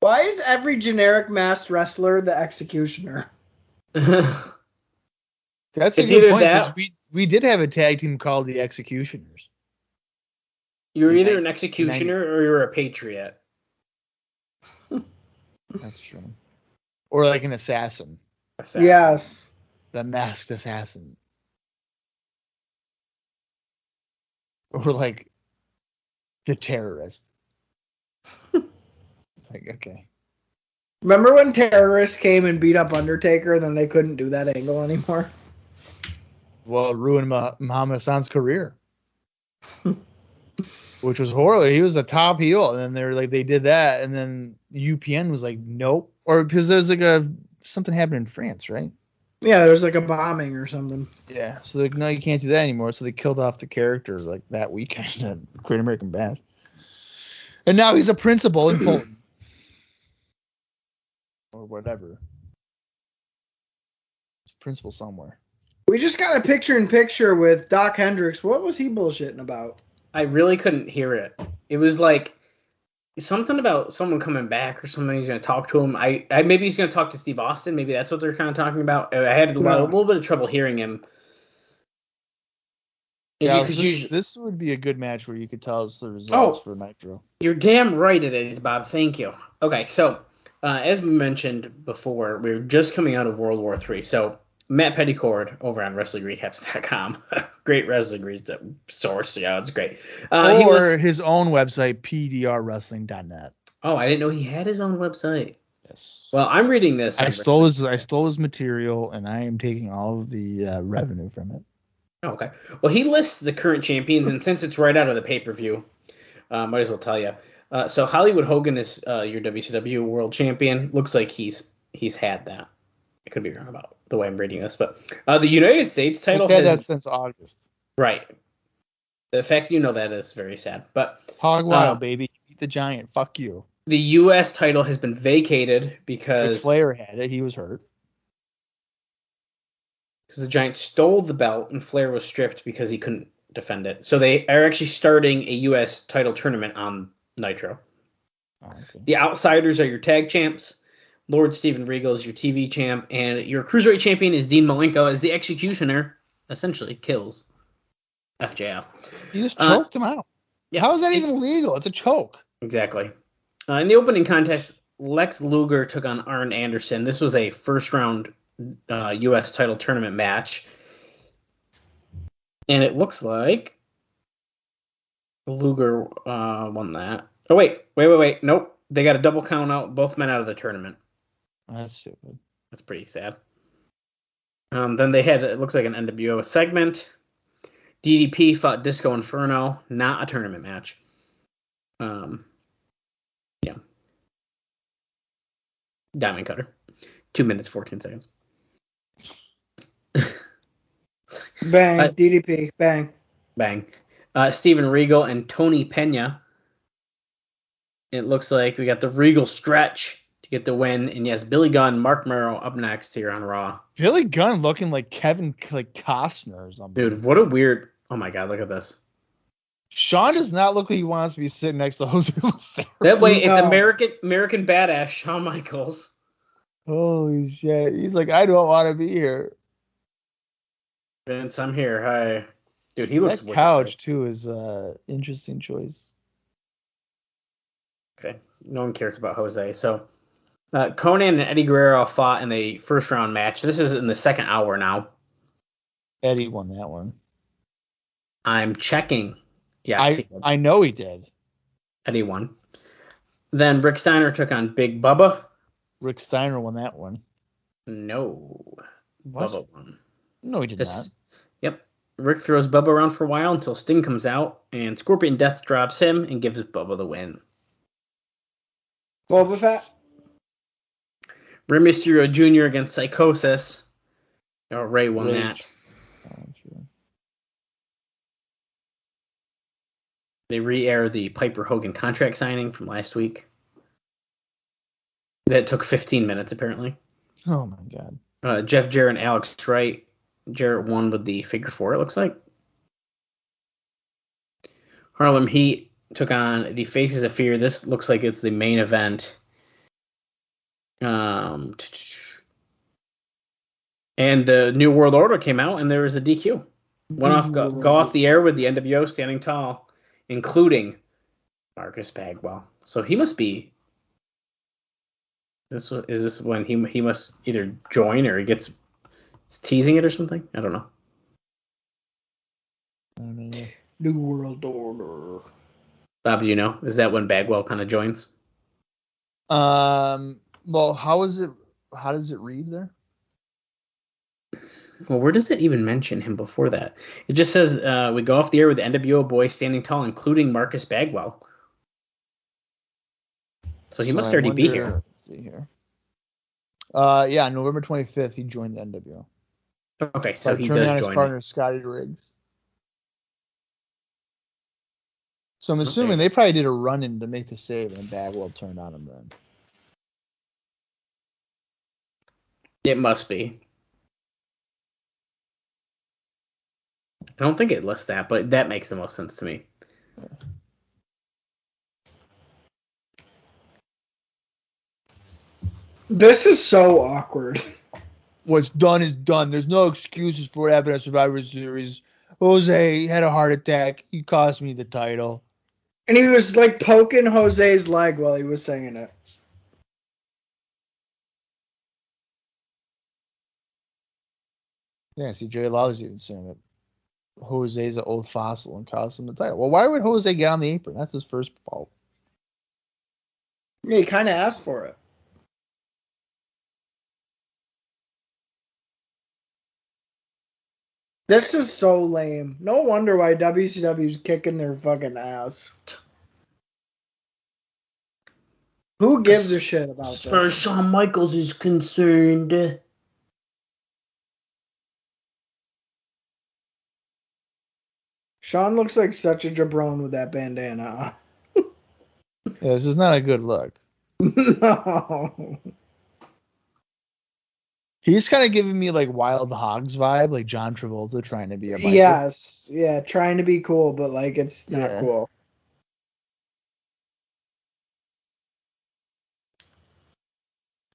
Why is every generic masked wrestler the executioner? That's a It's good either point, that- 'cause we did have a tag team called the Executioners. You're either an executioner or you're a patriot. That's true. Or like an assassin. Yes. The masked assassin. Or like the terrorist. It's like, okay. Remember when terrorists came and beat up Undertaker, then they couldn't do that angle anymore? Well, it ruined Muhammad Hassan's career. Which was horrible. He was a top heel, and then they did that, and then UPN was like, nope. Or because there's like something happened in France, right? Yeah, there was like a bombing or something. Yeah. So like, no, you can't do that anymore. So they killed off the character like that weekend at Great American Bash. And now he's a principal in Fulton. Or whatever. He's a principal somewhere. We just got a picture-in-picture with Doc Hendricks. What was he bullshitting about? I really couldn't hear it. It was like something about someone coming back or something. He's going to talk to him. I maybe he's going to talk to Steve Austin. Maybe that's what they're kind of talking about. I had a little bit of trouble hearing him. Yeah, this would be a good match where you could tell us the results for Nitro. You're damn right it is, Bob. Thank you. Okay, so as we mentioned before, we were just coming out of World War III. So Matt Petticord over on WrestlingRecaps.com. Great wrestling source. Yeah, it's great. Or his own website, pdrwrestling.net. Oh, I didn't know he had his own website. Yes. Well, I'm reading this. I stole his material, and I am taking all of the revenue from it. Oh, okay. Well, he lists the current champions, and since it's right out of the pay-per-view, might as well tell you. So Hollywood Hogan is your WCW World Champion. Looks like he's had that. I could be wrong about the way I'm reading this, but the United States title has had that since August. Right. The fact you know that is very sad. But Hog Wild, baby. Eat the Giant. Fuck you. The U.S. title has been vacated because Flair had it. He was hurt. Because the Giant stole the belt and Flair was stripped because he couldn't defend it. So they are actually starting a U.S. title tournament on Nitro. Oh, okay. The Outsiders are your tag champs. Lord Steven Regal is your TV champ. And your Cruiserweight champion is Dean Malenko as the Executioner essentially kills FJF. You just choked him out. Yeah. How is that even legal? It's a choke. Exactly. In the opening contest, Lex Luger took on Arn Anderson. This was a first-round U.S. title tournament match. And it looks like Luger won that. Oh, wait. Nope. They got a double count out, both men out of the tournament. That's stupid. That's pretty sad. Then they had, it looks like an NWO segment. DDP fought Disco Inferno, not a tournament match. Yeah. Diamond Cutter. 2 minutes, 14 seconds. Bang, DDP, bang. Bang. Steven Regal and Tony Pena. It looks like we got the Regal stretch to get the win. And yes, Billy Gunn, Mark Merrow up next here on Raw. Billy Gunn looking like Kevin Costner or something. Dude, what a weird... Oh my God, look at this. Sean does not look like he wants to be sitting next to Jose Lothario. That way, it's American badass Shawn Michaels. Holy shit. He's like, I don't want to be here. Vince, I'm here. Hi. Dude, he looks That wicked couch nice. too is interesting choice. Okay. No one cares about Jose. So Conan and Eddie Guerrero fought in a first round match. This is in the second hour now. Eddie won that one. I'm checking. Yes, I know he did. Eddie won. Then Rick Steiner took on Big Bubba. Rick Steiner won that one. No. What? Bubba won. No, he did not. Yep. Rick throws Bubba around for a while until Sting comes out, and Scorpion Death drops him and gives Bubba the win. Boba Fett. Rey Mysterio Jr. against Psychosis. Oh, Ray won Rage. that. Oh, sure. They re-air the Piper Hogan contract signing from last week. That took 15 minutes, apparently. Oh, my God. Jeff Jarrett and Alex Wright. Jarrett won with the figure four, it looks like. Harlem Heat took on the Faces of Fear. This looks like it's the main event. And the New World Order came out, and there was a DQ. Go off the air with the NWO standing tall, including Marcus Bagwell. So he must be. Is this when he must either join or he gets teasing it or something? I don't know. I don't know. New World Order. Bob, do you know? Is that when Bagwell kind of joins? Well, how does it read there? Well, where does it even mention him before that? It just says we go off the air with the NWO boys standing tall, including Marcus Bagwell. So he must already be here. Let's see here. Yeah, November 25th, he joined the NWO. Okay, so he turning does on his join. partner, Scotty Riggs. So I'm assuming they probably did a run-in to make the save, and Bagwell turned on him then. It must be. I don't think it lists that, but that makes the most sense to me. Yeah. This is so awkward. What's done is done. There's no excuses for what happened at Survivor Series. Jose had a heart attack. He cost me the title. And he was like poking Jose's leg while he was saying it. Yeah, see, Jerry Lawler's even saying that Jose's an old fossil and cost him the title. Well, why would Jose get on the apron? That's his first fault. Yeah, he kind of asked for it. This is so lame. No wonder why WCW's kicking their fucking ass. Who gives a shit about this? As far as Shawn Michaels is concerned. Shawn looks like such a jabron with that bandana. Yeah, this is not a good look. No. He's kind of giving me like Wild Hogs vibe, like John Travolta trying to be a biker. Yes. Yeah, trying to be cool, but like it's not cool.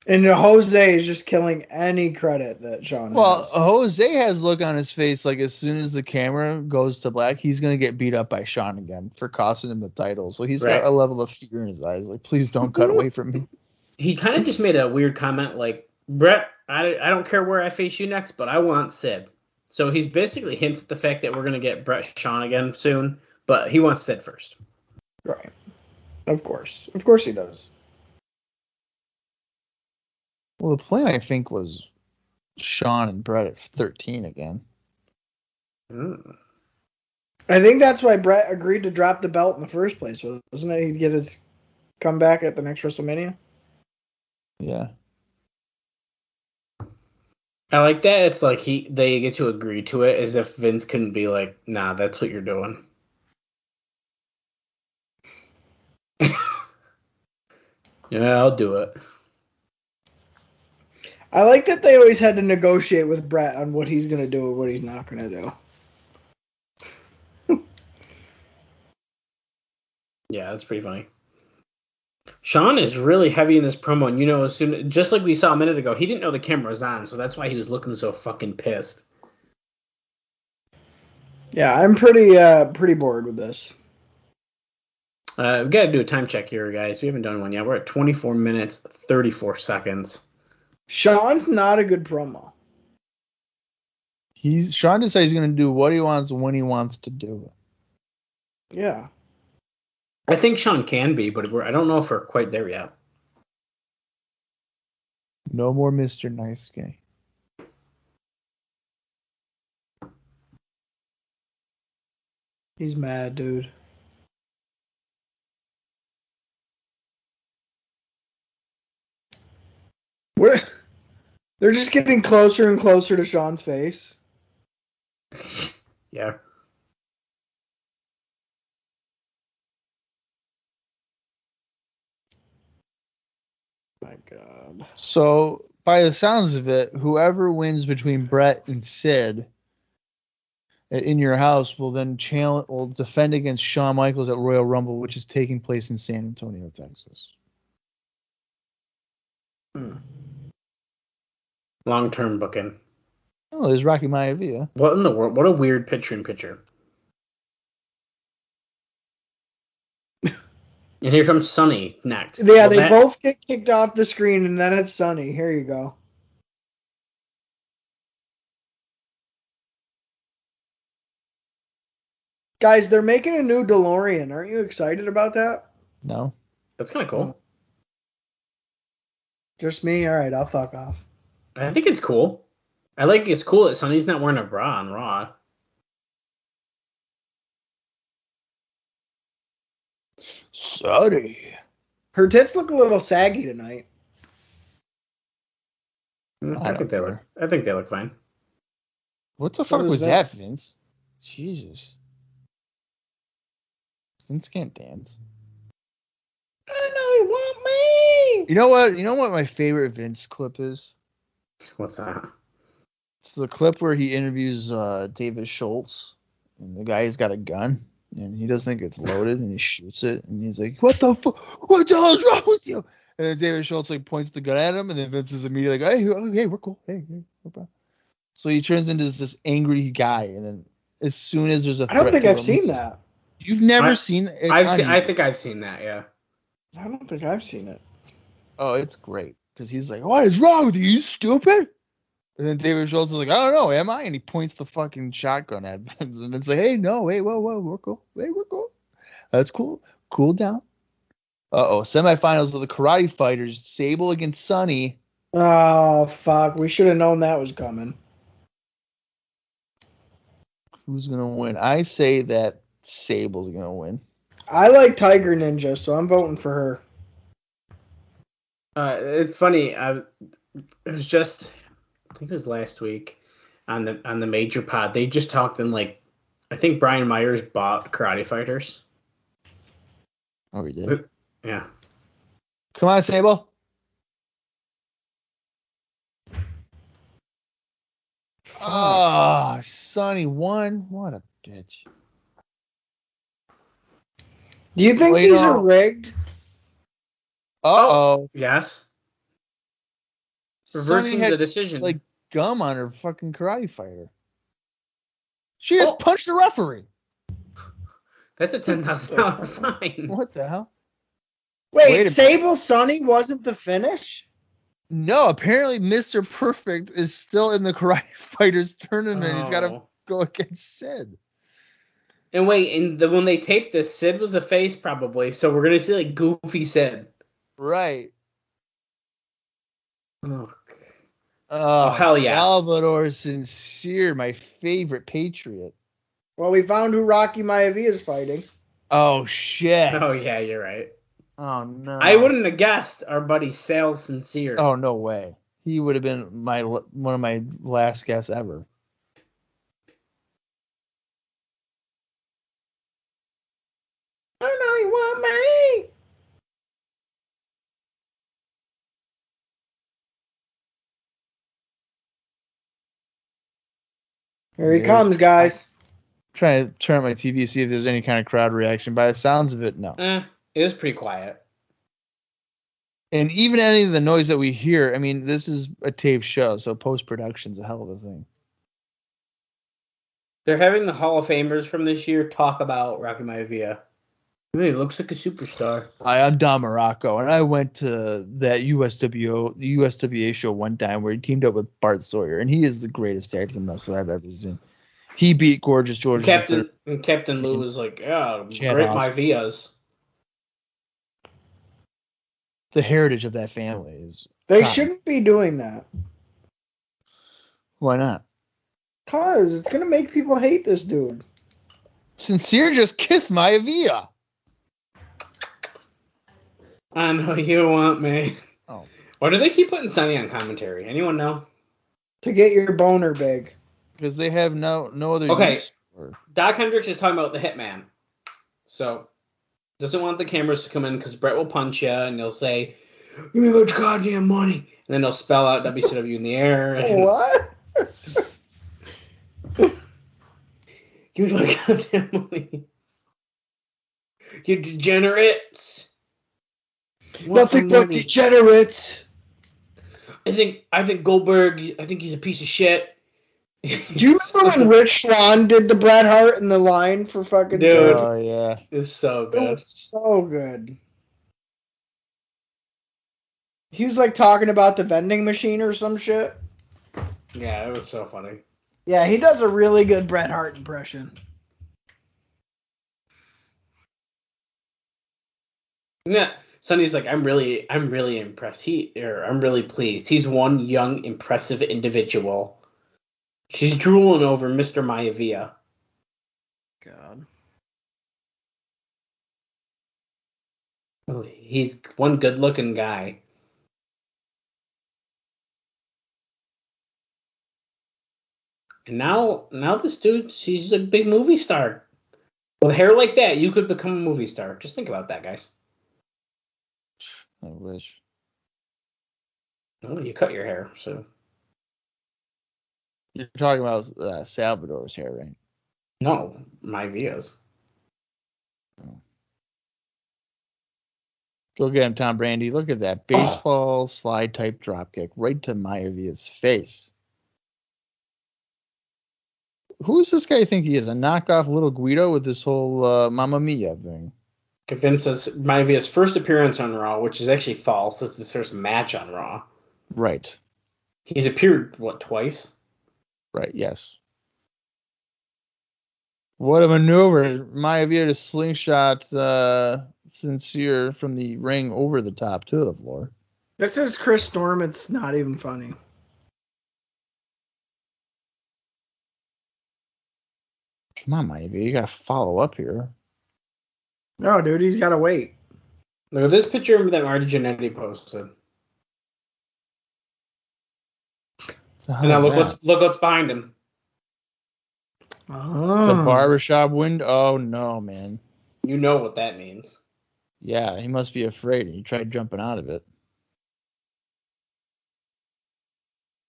And Jose is just killing any credit that Shawn has. Jose has look on his face like as soon as the camera goes to black, he's going to get beat up by Shawn again for costing him the title. So he's got a level of fear in his eyes. Like, please don't cut away from me. He kind of just made a weird comment like, Bret, I don't care where I face you next, but I want Sid. So he's basically hinted at the fact that we're going to get Bret Shawn again soon, but he wants Sid first. Right. Of course. Of course he does. Well, the plan, I think, was Shawn and Bret at 13 again. I think that's why Bret agreed to drop the belt in the first place, wasn't it? He'd get his comeback at the next WrestleMania. Yeah. I like that. It's like they get to agree to it as if Vince couldn't be like, nah, that's what you're doing. Yeah, I'll do it. I like that they always had to negotiate with Bret on what he's going to do and what he's not going to do. Yeah, that's pretty funny. Shawn is really heavy in this promo, and just like we saw a minute ago, he didn't know the camera was on, so that's why he was looking so fucking pissed. Yeah, I'm pretty bored with this. We got to do a time check here, guys. We haven't done one yet. We're at 24 minutes, 34 seconds. Sean's not a good promo. Sean just said he's going to do what he wants when he wants to do it. Yeah. I think Sean can be, but I don't know if we're quite there yet. No more Mr. Nice Guy. He's mad, dude. They're just getting closer and closer to Sean's face. Yeah. My God. So, by the sounds of it, whoever wins between Bret and Sid in your house will then will defend against Shawn Michaels at Royal Rumble, which is taking place in San Antonio, Texas. Long-term booking. Oh, there's Rocky Maivia. What in the world? What a weird picture-in-picture. And here comes Sonny next. Yeah, they both get kicked off the screen, and then it's Sonny. Here you go. Guys, they're making a new DeLorean. Aren't you excited about that? No. That's kind of cool. Just me? All right, I'll fuck off. I think it's cool. It's cool that Sonny's not wearing a bra on Raw. Sonny. Her tits look a little saggy tonight. I think they look fine. What the fuck was that, Vince? Jesus. Vince can't dance. I know you want me. You know what my favorite Vince clip is? What's that? It's the clip where he interviews David Schultz, and the guy's got a gun, and he doesn't think it's loaded, and he shoots it, and he's like, "What the fuck? What the hell is wrong with you?" And then David Schultz like points the gun at him, and then Vince is immediately like, "Hey, we're cool. Hey, no problem." So he turns into this angry guy, and then as soon as there's a threat, I don't think I've seen that. You've never seen it? I think I've seen that. Yeah. I don't think I've seen it. Oh, it's great because he's like, "What is wrong with you? You stupid?" And then David Schultz is like, "I don't know, am I?" And he points the fucking shotgun at Vince, and it's like, "Hey, no, wait, whoa, we're cool. Hey, we're cool. That's cool. Cool down." Semifinals of the Karate Fighters, Sable against Sonny. Oh fuck, we should have known that was coming. Who's gonna win? I say that Sable's gonna win. I like Tiger Ninja, so I'm voting for her. It's funny. It was just, I think it was last week on the major pod. They just talked in I think Brian Myers bought Karate Fighters. Oh, he did? Yeah. Come on, Sable. Oh, Sonny won. What a bitch. Do you think these are rigged? Uh-oh. Yes. Sonny Reversing the decision. Like gum on her fucking Karate Fighter. She just punched the referee. That's a $10,000 fine. What the hell? Wait Sable Sonny wasn't the finish? No, apparently Mr. Perfect is still in the Karate Fighters tournament. He's got to go against Sid. And wait, when they taped this, Sid was a face probably, so we're gonna see goofy Sid. Right. Oh hell yes. Salvador Sincere, my favorite Patriot. Well, we found who Rocky Maivia is fighting. Oh shit. Oh yeah, you're right. Oh no. I wouldn't have guessed our buddy Sal Sincere. Oh no way. He would have been one of my last guests ever. I know you want me. Here he comes, guys. I'm trying to turn on my TV, see if there's any kind of crowd reaction. By the sounds of it, no. It was pretty quiet. And even any of the noise that we hear, I mean, this is a taped show, so post-production's a hell of a thing. They're having the Hall of Famers from this year talk about Rocky Maivia. He looks like a superstar. Hi, I'm Don Morocco, and I went to that USWA show one time where he teamed up with Bart Sawyer, and he is the greatest tag team wrestler I've ever seen. He beat Gorgeous George. Captain Lou was like, yeah, Chad great Oscar. Maivias. The heritage of that family is. They shouldn't be doing that. Why not? Cause it's gonna make people hate this dude. Sincere just kissed Maivia. I know you want me. Oh. Why do they keep putting Sonny on commentary? Anyone know? To get your boner big. Because they have no other use. Doc Hendricks is talking about the Hitman. So, doesn't want the cameras to come in because Bret will punch you and he'll say, give me much goddamn money. And then he'll spell out WCW in the air. And, What? give me my goddamn money. You degenerates. Nothing but degenerates. I think Goldberg, I think he's a piece of shit. Do you remember when Rich Swann did the Bret Hart in the line for fucking Dude. Oh, yeah. It's so It good. was so good. He was like talking about the vending machine or some shit. Yeah, it was so funny. Yeah, he does a really good Bret Hart impression. Yeah, Sonny's like, I'm really impressed. I'm really pleased. He's one young, impressive individual. She's drooling over Mr. Maivia. God. Oh, he's one good-looking guy. And now this dude, she's a big movie star. With hair like that, you could become a movie star. Just think about that, guys. I wish. Well, you cut your hair, so. You're talking about Salvador's hair, right? No, Maivia's. Go get him, Tom Brady. Look at that baseball slide type drop kick right to Maivia's face. Who does this guy think he is? A knockoff Little Guido with this whole Mamma Mia thing? Vince says Maivia's first appearance on Raw, which is actually false. It's his first match on Raw. Right. He's appeared, twice? Right, yes. What a maneuver. Maivia to slingshot Sincere from the ring over the top to the floor. This is Chris Storm. It's not even funny. Come on, Maivia. You got to follow up here. No, dude, he's got to wait. Look at this picture that Marty Jannetty posted. So And now look what's behind him. Oh. The barbershop window. Oh, no, man. You know what that means. Yeah, he must be afraid. He tried jumping out of it.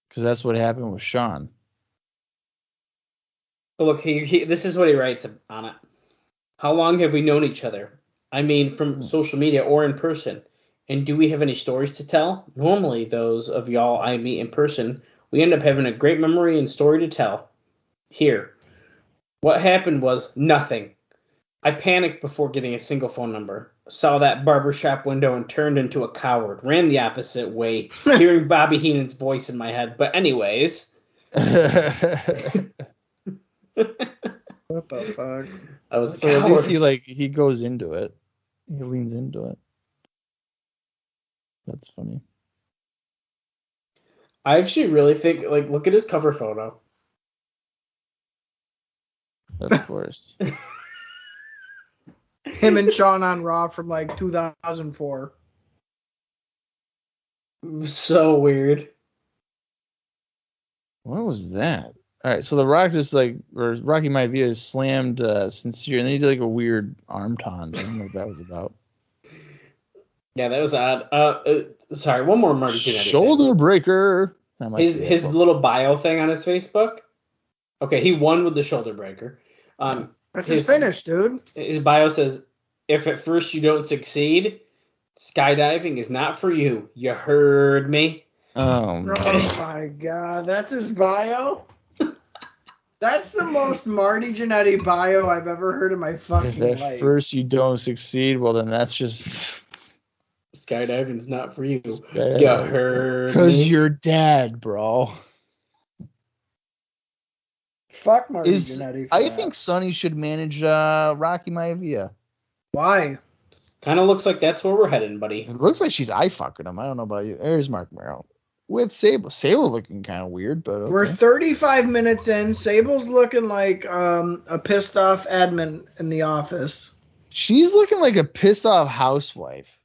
Because that's what happened with Sean. But look, this is what he writes on it. How long have we known each other? I mean, from social media or in person. And do we have any stories to tell? Normally, those of y'all I meet in person, we end up having a great memory and story to tell. Here. What happened was nothing. I panicked before getting a single phone number. Saw that barbershop window and turned into a coward. Ran the opposite way, hearing Bobby Heenan's voice in my head. But anyways. What the fuck? I was a So at coward. least he goes into it. He leans into it. That's funny. I actually really think, look at his cover photo. Of course. Him and Sean on Raw from 2004. So weird. What was that? All right, so the Rock Rocky Maivia slammed Sincere, and then he did a weird arm taunt. I don't know what that was about. Yeah, that was odd. Sorry, one more Marty Jannetty Shoulder thing. breaker. His little bio thing on his Facebook. Okay, he won with the shoulder breaker. That's his finish, dude. His bio says, if at first you don't succeed, skydiving is not for you. You heard me? Oh, Oh my god, that's his bio? That's the most Marty Jannetty bio I've ever heard in my fucking If at life. first you don't succeed, well, then that's just... Skydiving's not for you. Skydiving. You heard me? Because you're dead, bro. Fuck Marty Jannetty. I think Sonny should manage Rocky Maivia. Why? Kind of looks like that's where we're heading, buddy. It looks like she's eye fucking him. I don't know about you. There's Mark Merrill. With Sable. Sable looking kind of weird, but okay. We're 35 minutes in. Sable's looking like a pissed off admin in the office. She's looking like a pissed off housewife.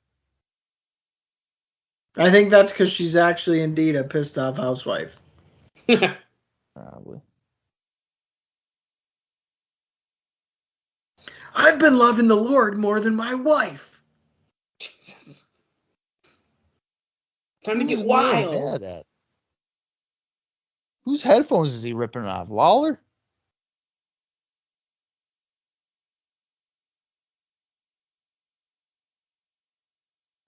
I think that's because she's actually indeed a pissed off housewife. Probably. I've been loving the Lord more than my wife. Jesus. Time to get wild. Whose headphones is he ripping off? Lawler?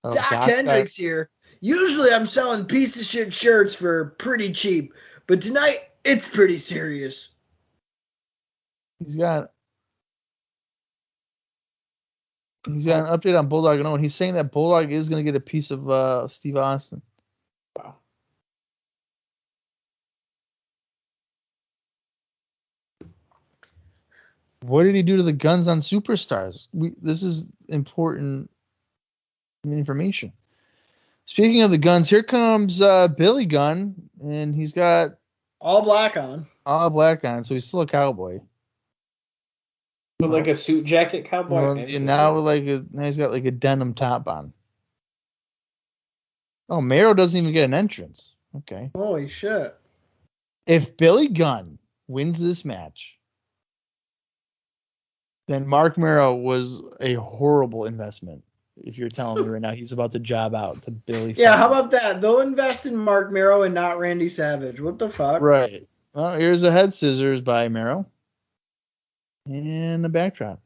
Oh, Doc Hendricks here. Usually I'm selling piece of shit shirts for pretty cheap, but tonight it's pretty serious. He's got an update on Bulldog and Owen. He's saying that Bulldog is going to get a piece of Steve Austin. Wow. What did he do to the guns on Superstars? This is important information. Speaking of the guns, here comes Billy Gunn, and he's got all black on. So he's still a cowboy. With like a suit jacket cowboy. Well, and now he's got like a denim top on. Oh, Mero doesn't even get an entrance. Okay. Holy shit. If Billy Gunn wins this match, then Mark Mero was a horrible investment. If you're telling me right now he's about to job out to Billy. Yeah, how about that? They'll invest in Mark Mero and not Randy Savage. What the fuck? Right. Well, here's a head scissors by Mero. And a backdrop.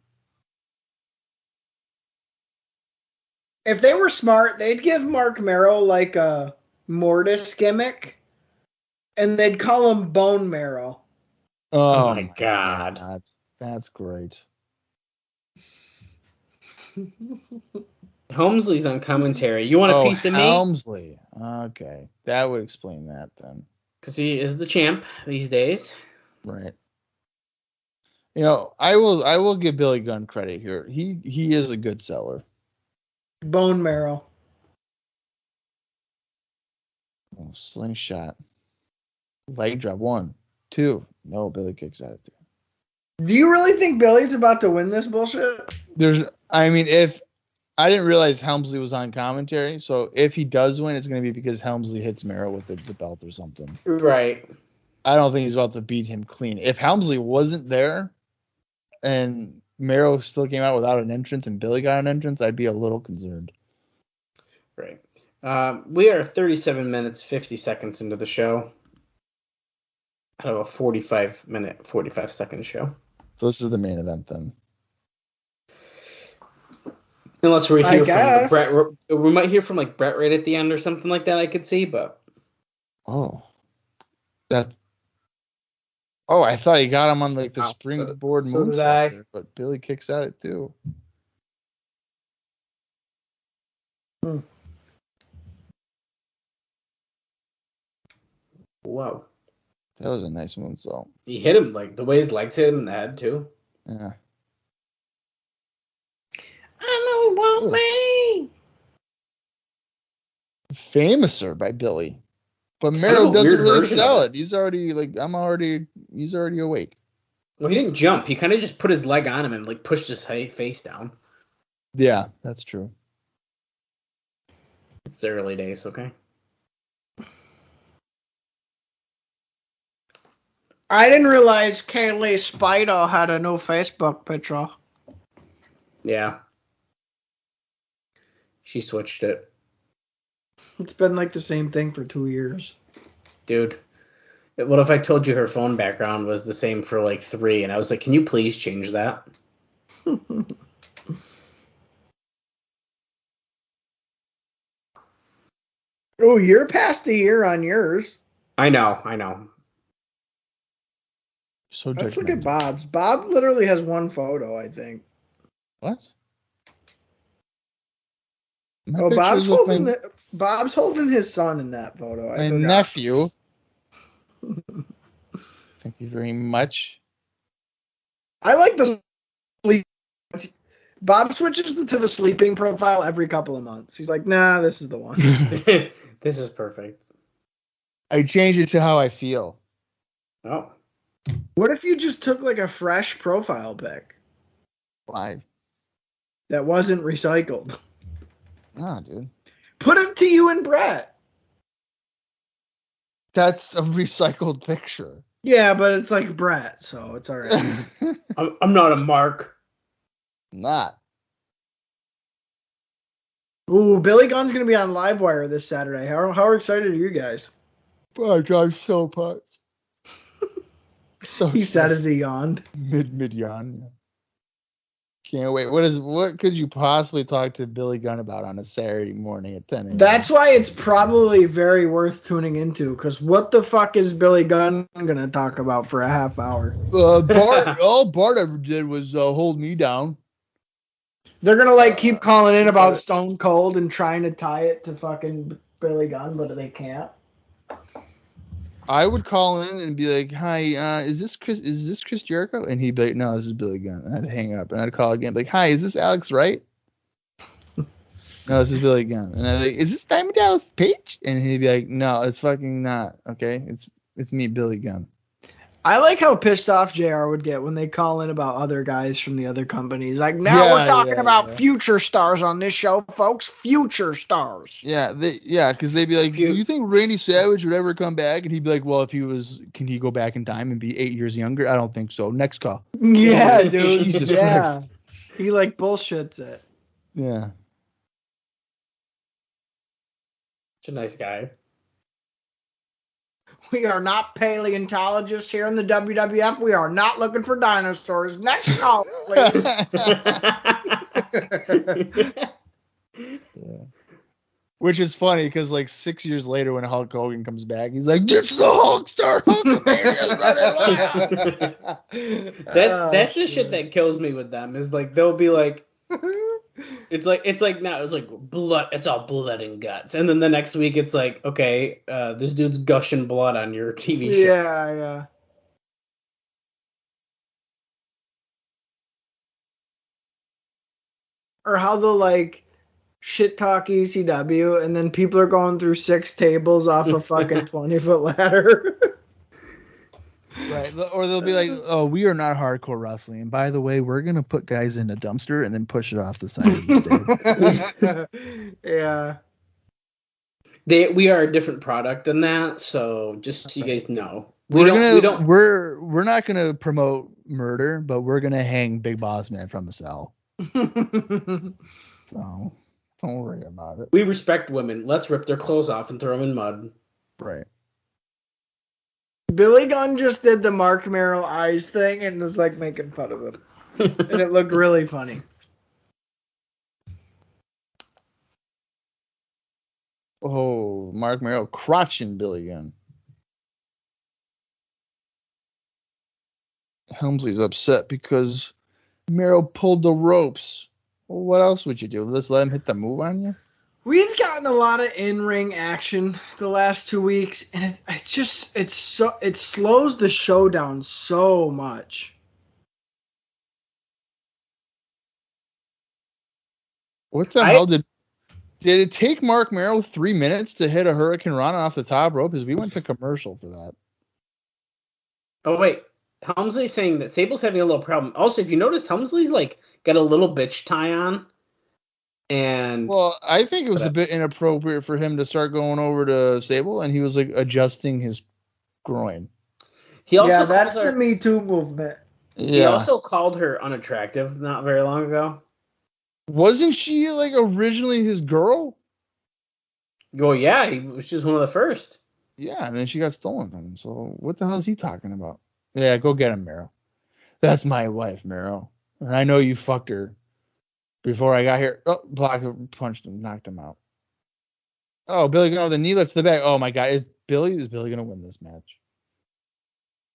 If they were smart, they'd give Mark Mero like a Mortis gimmick, and they'd call him Bone Marrow. Oh my God. That's great. Helmsley's on commentary. You want a piece of me? Helmsley. Okay. That would explain that then. Because he is the champ these days. Right. You know, I will give Billy Gunn credit here. He is a good seller. Bone Marrow. Oh, slingshot. Leg drop. 1, 2. No, Billy kicks out of 2. Do you really think Billy's about to win this bullshit? If I didn't realize Helmsley was on commentary, so if he does win, it's going to be because Helmsley hits Mero with the belt or something. Right. I don't think he's about to beat him clean. If Helmsley wasn't there and Mero still came out without an entrance and Billy got an entrance, I'd be a little concerned. Right. We are 37 minutes, 50 seconds into the show. Out of a 45-minute, 45-second show. So this is the main event then. Unless we hear from Bret, we might hear from like Bret right at the end or something like that. I could see, but I thought he got him on like the springboard moves there, but Billy kicks out at 2. Wow, that was a nice moonsault. He hit him like the way his legs hit him in the head too. Yeah. I know he won't me. Famouser by Billy. But Mero doesn't really sell it. He's already he's already awake. Well, he didn't jump. He kind of just put his leg on him and like pushed his face down. Yeah, that's true. It's the early days, okay? I didn't realize Kaylee Spider had a new Facebook picture. Yeah. She switched it. It's been like the same thing for 2 years. Dude, what if I told you her phone background was the same for like 3, and I was like, can you please change that? Oh, you're past a year on yours. I know. So Let's look at judgmental. Bob's. Bob literally has one photo, I think. What? My Oh, picture's with Bob's holding his son in that photo. I my forgot. nephew. Thank you very much. I like the sleep. Bob switches to the sleeping profile every couple of months. He's like, nah, this is the one. This is perfect. I changed it to how I feel. Oh. What if you just took like a fresh profile pic Why? that wasn't recycled? Nah, dude. Put it to you and Brett. That's a recycled picture. Yeah, but it's like Brett, so it's all right. I'm not a mark. Not. Ooh, Billy Gunn's going to be on Livewire this Saturday. How excited are you guys? Oh, I'm so pumped. So He said as he yawned. Mid yawn. Can't wait. What could you possibly talk to Billy Gunn about on a Saturday morning at 10 a.m.? That's why it's probably very worth tuning into, because what the fuck is Billy Gunn going to talk about for a half hour? Bart, all Bart ever did was hold me down. They're going to like keep calling in about Stone Cold and trying to tie it to fucking Billy Gunn, but they can't. I would call in and be like, "Hi, is this Chris Jericho?" And he'd be like, "No, this is Billy Gunn." And I'd hang up and I'd call again, be like, "Hi, is this Alex Wright?" "No, this is Billy Gunn." And I'd be like, "Is this Diamond Dallas Page?" And he'd be like, "No, it's fucking not. Okay, it's me, Billy Gunn." I like how pissed off JR would get when they call in about other guys from the other companies. Like, now we're talking about future stars on this show, folks. Future stars. Yeah, because they'd be like, "Do you think Randy Savage would ever come back?" And he'd be like, "Well, can he go back in time and be 8 years younger?" "I don't think so." Next call. Yeah, dude. Jesus Christ. He like bullshits it. Yeah. Such a nice guy. We are not paleontologists here in the WWF. We are not looking for dinosaurs. Next call, please. Yeah. Which is funny because like 6 years later when Hulk Hogan comes back, he's like, "It's the Hulkster, Hulkamania." That's the shit that kills me with them. Is like they'll be like, it's like blood. It's all blood and guts, and then the next week it's like, okay, this dude's gushing blood on your TV show. Yeah. Or how they'll like shit talk ECW, and then people are going through 6 tables off a fucking 20-foot ladder. Right. Or they'll be like, "Oh, we are not hardcore wrestling. And by the way, we're going to put guys in a dumpster and then push it off the side of the stage." Yeah. We are a different product than that, so just so you guys know. We're not going to promote murder, but we're going to hang Big Boss Man from a cell. So don't worry about it. We respect women. Let's rip their clothes off and throw them in mud. Right. Billy Gunn just did the Mark Merrill eyes thing and was like making fun of him. And it looked really funny. Oh, Mark Merrill crotching Billy Gunn. Helmsley's upset because Merrill pulled the ropes. Well, what else would you do? Just let him hit the move on you? We've gotten a lot of in-ring action the last 2 weeks, and it slows the show down so much. What the hell did it take Mark Merrill 3 minutes to hit a Hurricane Rana off the top rope? Because we went to commercial for that. Oh wait, Helmsley's saying that Sable's having a little problem. Also, if you notice, Helmsley's like got a little bitch tie on. And well, I think it was a bit inappropriate for him to start going over to Sable, and he was like adjusting his groin. That's the Me Too movement. Yeah. He also called her unattractive not very long ago. Wasn't she like originally his girl? Well, yeah, he was just one of the first. Yeah, and then she got stolen from him. So what the hell is he talking about? Yeah, go get him, Merrill. That's my wife, Merrill. And I know you fucked her before I got here. Oh, Block punched him, knocked him out. Oh, Billy Gunn with the knee lifts to the back. Oh my God, is Billy going to win this match?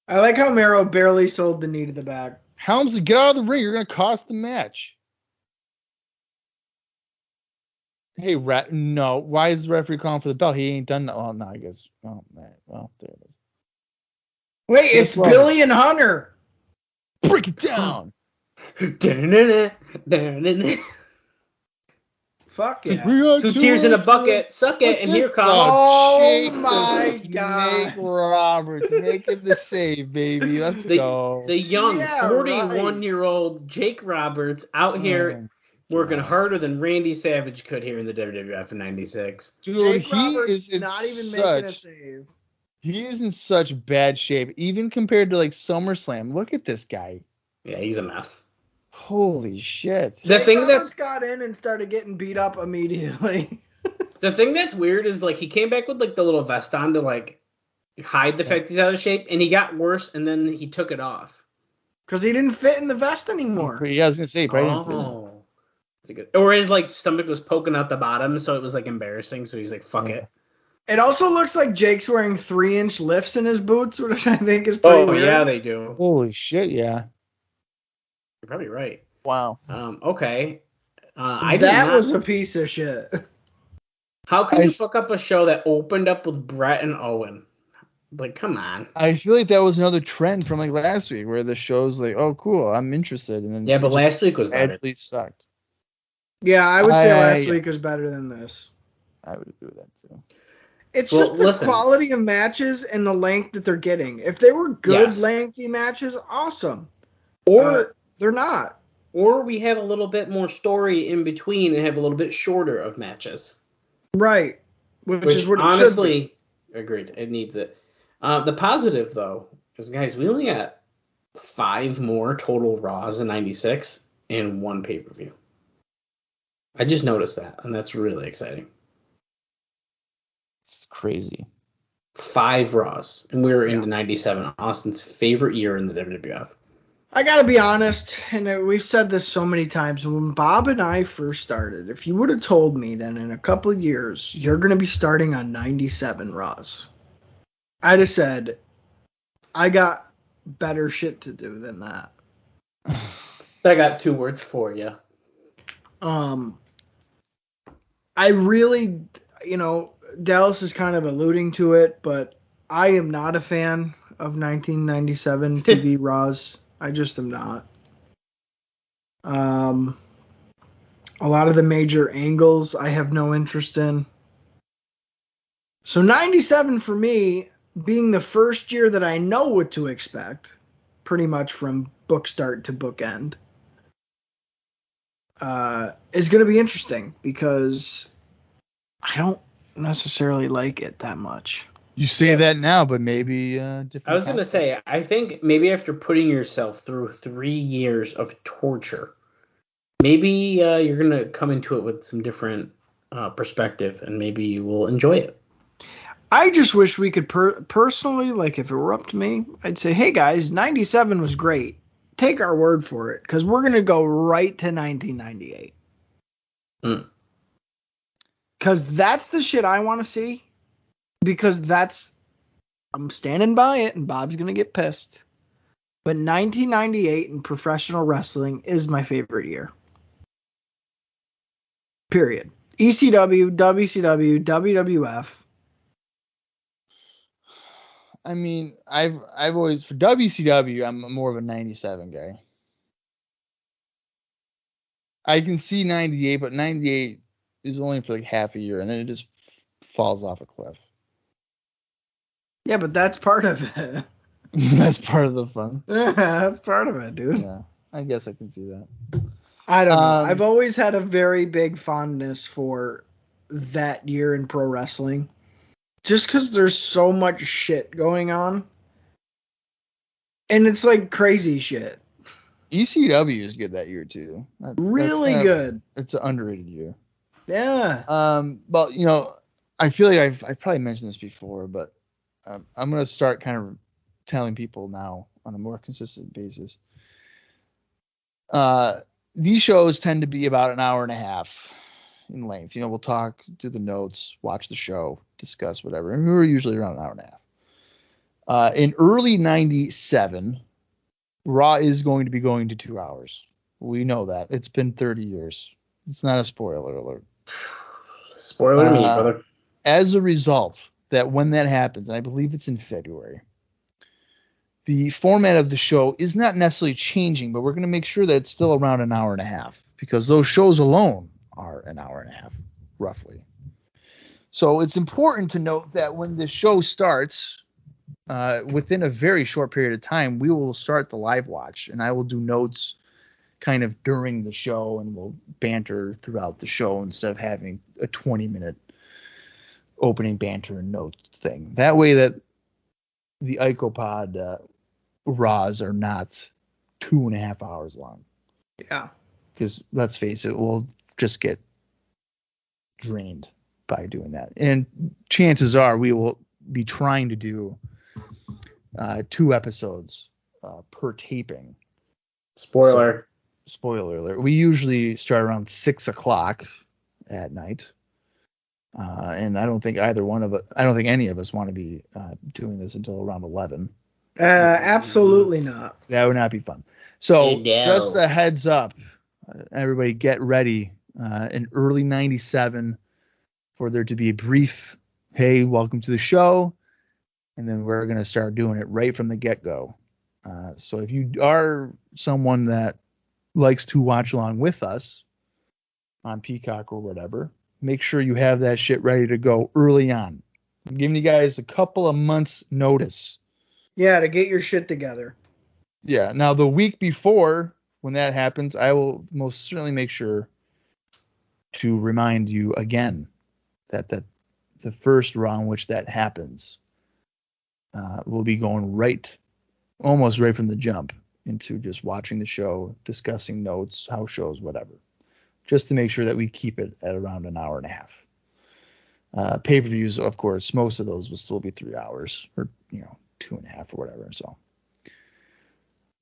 I like how Mero barely sold the knee to the back. Helmsley, get out of the ring. You're going to cost the match. Hey, no. Why is the referee calling for the bell? He ain't done that. Oh, no, I guess. Oh, man. Well, there it is. Wait, it's Billy and Hunter. Break it down. Fuck yeah. Two tears in a bucket. Suck it, and here comes. Oh my God. Jake Roberts making the save, baby. Let's go. The young 41-year-old Jake Roberts out here working harder than Randy Savage could here in the WWF in '96. Dude, Jake Roberts not even making a save. He is in such bad shape, even compared to like SummerSlam. Look at this guy. Yeah, he's a mess. Holy shit. The thing Roberts got in and started getting beat up immediately. The thing that's weird is like he came back with like the little vest on to like hide the fact he's out of shape, and he got worse, and then he took it off because he didn't fit in the vest anymore. Yeah, I was gonna say, that's a good. Or his like stomach was poking out the bottom, so it was like embarrassing. So he's like, "Fuck it." It also looks like Jake's wearing 3-inch lifts in his boots, which I think is pretty weird. Yeah, they do. Holy shit, yeah. You're probably right. Wow. Okay. That was a piece of shit. How can you fuck up a show that opened up with Bret and Owen? Like, come on. I feel like that was another trend from like last week, where the show's like, oh, cool, I'm interested, and then but last week was better. Actually sucked. Yeah, I would say last week was better than this. I would agree with that too. It's just the quality of matches and the length that they're getting. If they were good, lengthy matches, awesome. Or they're not. Or we have a little bit more story in between and have a little bit shorter of matches. Right. Which is what honestly, it should be. Agreed. It needs it. The positive, though, is, guys, we only got 5 more total Raws in 96 and 1 pay-per-view. I just noticed that, and that's really exciting. It's crazy. 5 Raws, and we were into 97, Austin's favorite year in the WWF. I gotta be honest, and we've said this so many times, when Bob and I first started, if you would have told me that in a couple of years, you're going to be starting on 97 Raws, I'd have said, I got better shit to do than that. I got 2 words for you. I really, Dallas is kind of alluding to it, but I am not a fan of 1997 TV Raws. I just am not. A lot of the major angles I have no interest in. So 97 for me, being the first year that I know what to expect, pretty much from book start to book end, is going to be interesting because I don't necessarily like it that much. You say that now, but maybe different. I was going to say, I think maybe after putting yourself through 3 years of torture, maybe you're going to come into it with some different perspective, and maybe you will enjoy it. I just wish we could personally, like if it were up to me, I'd say, hey guys, 97 was great. Take our word for it, because we're going to go right to 1998. Because that's the shit I want to see. Because I'm standing by it, and Bob's going to get pissed. But 1998 in professional wrestling is my favorite year. Period. ECW, WCW, WWF. I mean, I've always, for WCW, I'm more of a 97 guy. I can see 98, but 98 is only for like half a year, and then it just falls off a cliff. Yeah, but that's part of it. That's part of the fun. Yeah, that's part of it, dude. Yeah, I guess I can see that. I don't know. I've always had a very big fondness for that year in pro wrestling. Just because there's so much shit going on. And it's like crazy shit. ECW is good that year, too. Really good. It's an underrated year. Yeah. But, I feel like I've probably mentioned this before, but I'm going to start kind of telling people now on a more consistent basis. These shows tend to be about an hour and a half in length. We'll talk, do the notes, watch the show, discuss whatever. And we were usually around an hour and a In early 97, Raw is going to be going to 2 hours. We know that. It's been 30 years. It's not a spoiler alert. Spoiler to me, brother. As a result, that when that happens, and I believe it's in February, the format of the show is not necessarily changing, but we're going to make sure that it's still around an hour and a half, because those shows alone are an hour and a half, roughly. So it's important to note that when the show starts, within a very short period of time, we will start the live watch, and I will do notes kind of during the show, and we'll banter throughout the show instead of having a 20-minute opening banter and notes thing. That way that the IcoPod Raws are not 2.5 hours long. Yeah. Because let's face it, we'll just get drained by doing that. And chances are we will be trying to do 2 episodes per taping. Spoiler alert. We usually start around 6 o'clock at night. And I don't think any of us want to be doing this until around 11. Absolutely not. That would not be fun. So just a heads up, everybody get ready in early 97 for there to be a brief, hey, welcome to the show. And then we're going to start doing it right from the get-go. So if you are someone that likes to watch along with us on Peacock or whatever, make sure you have that shit ready to go early on. I'm giving you guys a couple of months notice. Yeah, to get your shit together. Yeah. Now, the week before, when that happens, I will most certainly make sure to remind you again that the first Raw in which that happens will be going almost right from the jump into just watching the show, discussing notes, house shows, whatever, just to make sure that we keep it at around an hour and a half. Pay-per-views, of course, most of those will still be 3 hours or 2.5 or whatever. So,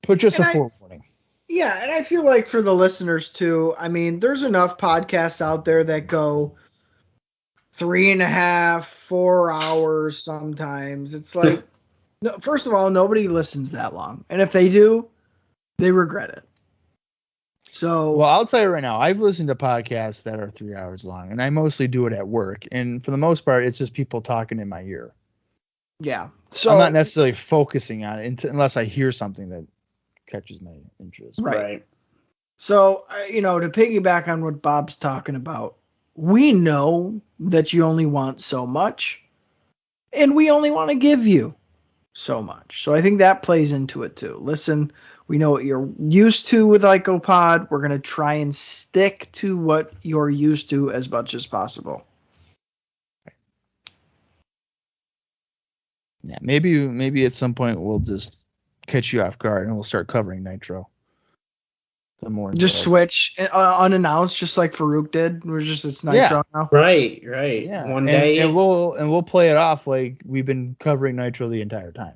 but just a forewarning. Yeah, and I feel like for the listeners too, I mean, there's enough podcasts out there that go 3.5, 4 hours sometimes. It's like, no, first of all, nobody listens that long, and if they do, they regret it. So, well, I'll tell you right now, I've listened to podcasts that are 3 hours long, and I mostly do it at work, and for the most part, it's just people talking in my ear. Yeah. So I'm not necessarily focusing on it unless I hear something that catches my interest. Right. So, to piggyback on what Bob's talking about, we know that you only want so much, and we only want to give you so much. So I think that plays into it too. Listen, we know what you're used to with IcoPod. We're going to try and stick to what you're used to as much as possible. Yeah, maybe at some point we'll just catch you off guard and we'll start covering Nitro. Just switch unannounced, just like Farouk did. It's Nitro now. Right. Yeah. One day, and we'll play it off like we've been covering Nitro the entire time.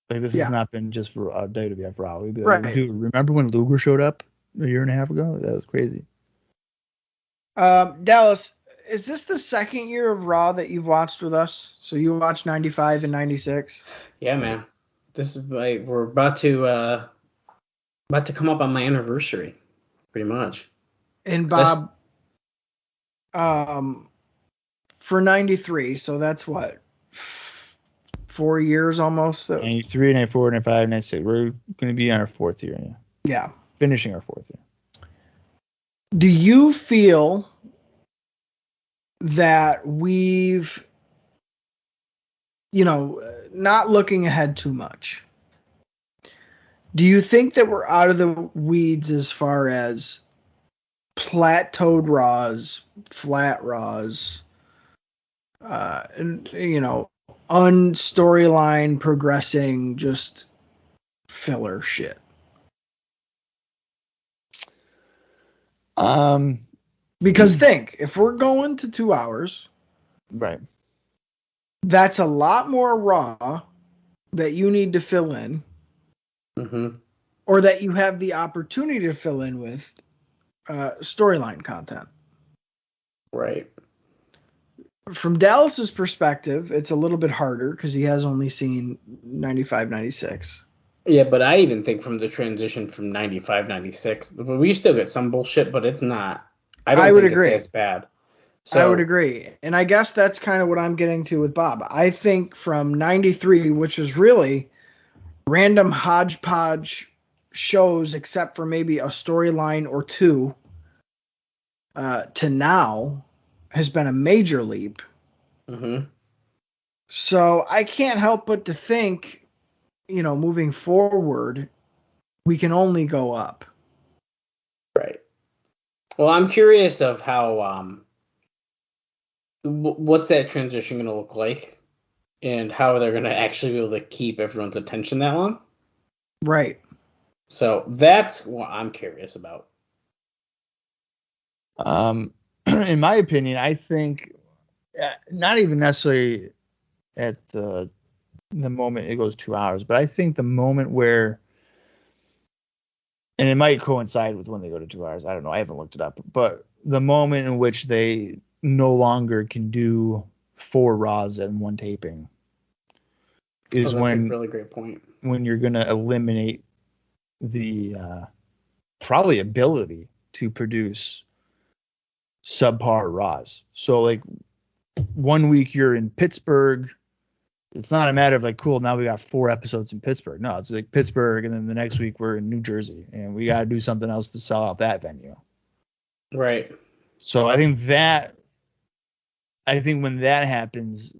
Like this has not been just for WWF Raw. We'd be like, dude, remember when Luger showed up a year and a half ago? That was crazy. Dallas, is this the second year of Raw that you've watched with us? So you watched 95 and 96? Yeah, man. This is like we're about to come up on my anniversary, pretty much. And Bob, for 93, so that's what, 4 years almost? 93, 94, 95, 96. We're going to be on our 4th year. Yeah. Finishing our 4th year. Do you feel that we've, not looking ahead too much, do you think that we're out of the weeds as far as plateaued Raws, flat Raws, unstoryline progressing, just filler shit? Because think, if we're going to 2 hours, right, that's a lot more Raw that you need to fill in. Mm-hmm. Or that you have the opportunity to fill in with storyline content. Right. From Dallas's perspective, it's a little bit harder because he has only seen 95, 96. Yeah, but I even think from the transition from 95, 96, we still get some bullshit, but it's not. I would think agree. it's as bad. I would agree. And I guess that's kind of what I'm getting to with Bob. I think from 93, which is really random hodgepodge shows except for maybe a storyline or two, to now has been a major leap. Mm-hmm. So I can't help but to think, moving forward, we can only go up. Right. Well, I'm curious of how what's that transition going to look like, and how they're going to actually be able to keep everyone's attention that long. Right. So that's what I'm curious about. In my opinion, I think not even necessarily at the moment it goes 2 hours, but I think the moment where, and it might coincide with when they go to 2 hours. I don't know. I haven't looked it up, but the moment in which they no longer can do 4 Raws in one taping is that's a really great point. When you're going to eliminate the probably ability to produce subpar Raws. So like 1 week you're in Pittsburgh. It's not a matter of like, cool, now we got 4 episodes in Pittsburgh. No, it's like Pittsburgh, and then the next week we're in New Jersey, and we got to do something else to sell out that venue. Right. So I think when that happens,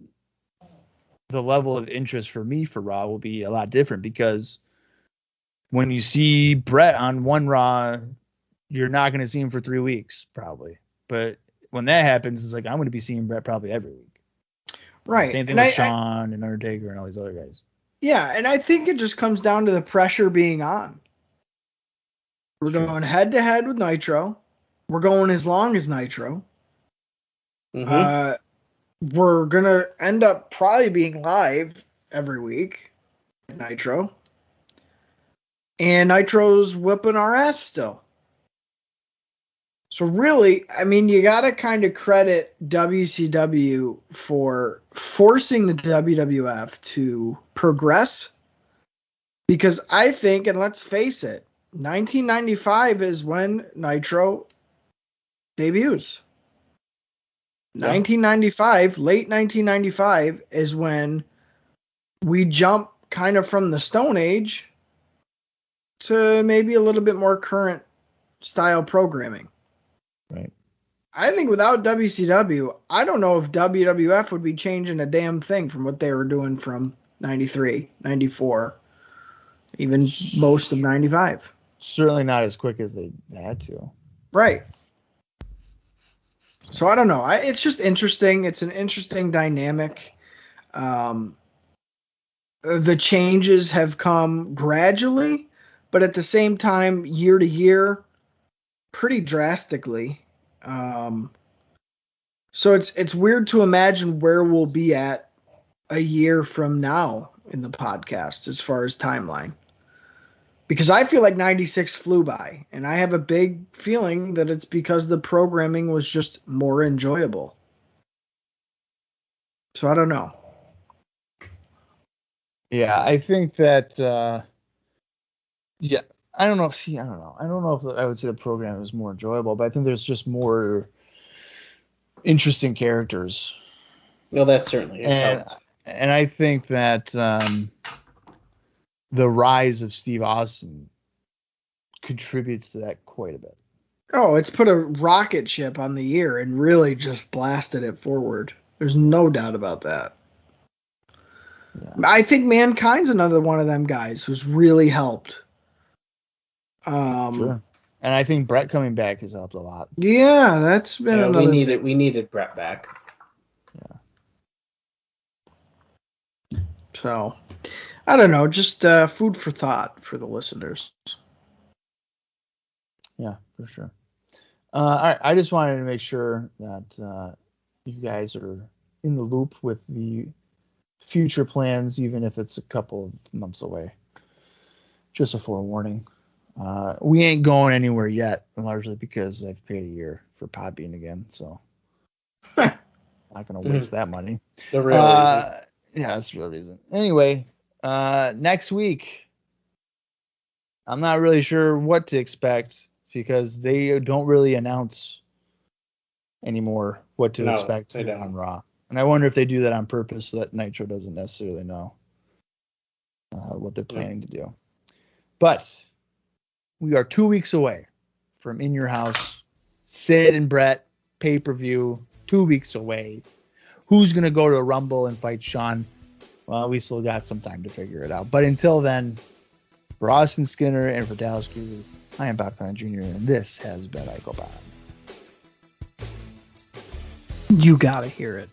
the level of interest for me for Raw will be a lot different, because when you see Bret on one Raw, you're not going to see him for 3 weeks probably. But when that happens, it's like, I'm going to be seeing Bret probably every week. Right. Same thing with Shawn and Undertaker and all these other guys. Yeah, and I think it just comes down to the pressure being on. We're going head to head with Nitro. We're going as long as Nitro. Mm-hmm. We're going to end up probably being live every week at Nitro. And Nitro's whipping our ass still. So really, I mean, you got to kind of credit WCW for forcing the WWF to progress. Because I think, and let's face it, 1995 is when Nitro debuts. Yeah. 1995, late 1995 is when we jump kind of from the Stone Age to maybe a little bit more current style programming. Right. I think without WCW, I don't know if WWF would be changing a damn thing from what they were doing from 93, 94, even most of 95. Certainly not as quick as they had to. Right. So I don't know. It's just interesting. It's an interesting dynamic. The changes have come gradually, but at the same time, year to year, pretty drastically. So it's weird to imagine where we'll be at a year from now in the podcast as far as timeline. Because I feel like 96 flew by, and I have a big feeling that it's because the programming was just more enjoyable. So I don't know. Yeah, I think that, I don't know. See, I don't know. I don't know if I would say the program was more enjoyable, but I think there's just more interesting characters. Well, that certainly helped. And I think that the rise of Steve Austin contributes to that quite a bit. Oh, it's put a rocket ship on the year and really just blasted it forward. There's no doubt about that. Yeah. I think Mankind's another one of them guys who's really helped. Sure. And I think Bret coming back has helped a lot. Yeah, that's been another. We needed Bret back. Yeah. So, I don't know, just food for thought for the listeners. Yeah, for sure. All right, I just wanted to make sure that you guys are in the loop with the future plans, even if it's a couple of months away. Just a forewarning. We ain't going anywhere yet, largely because I've paid a year for Podbean again. So Not going to waste that money. The real reason. Yeah, that's the real reason. Anyway, next week, I'm not really sure what to expect because they don't really announce anymore what to expect on Raw. And I wonder if they do that on purpose so that Nitro doesn't necessarily know what they're planning to do. But we are 2 weeks away from In Your House, Sid and Bret pay-per-view, 2 weeks away. Who's going to go to a Rumble and fight Shawn? Well, we still got some time to figure it out. But until then, for Austin Skinner and for Dallas Kruger, I am Bob Conn Jr., and this has been Icobot. You got to hear it.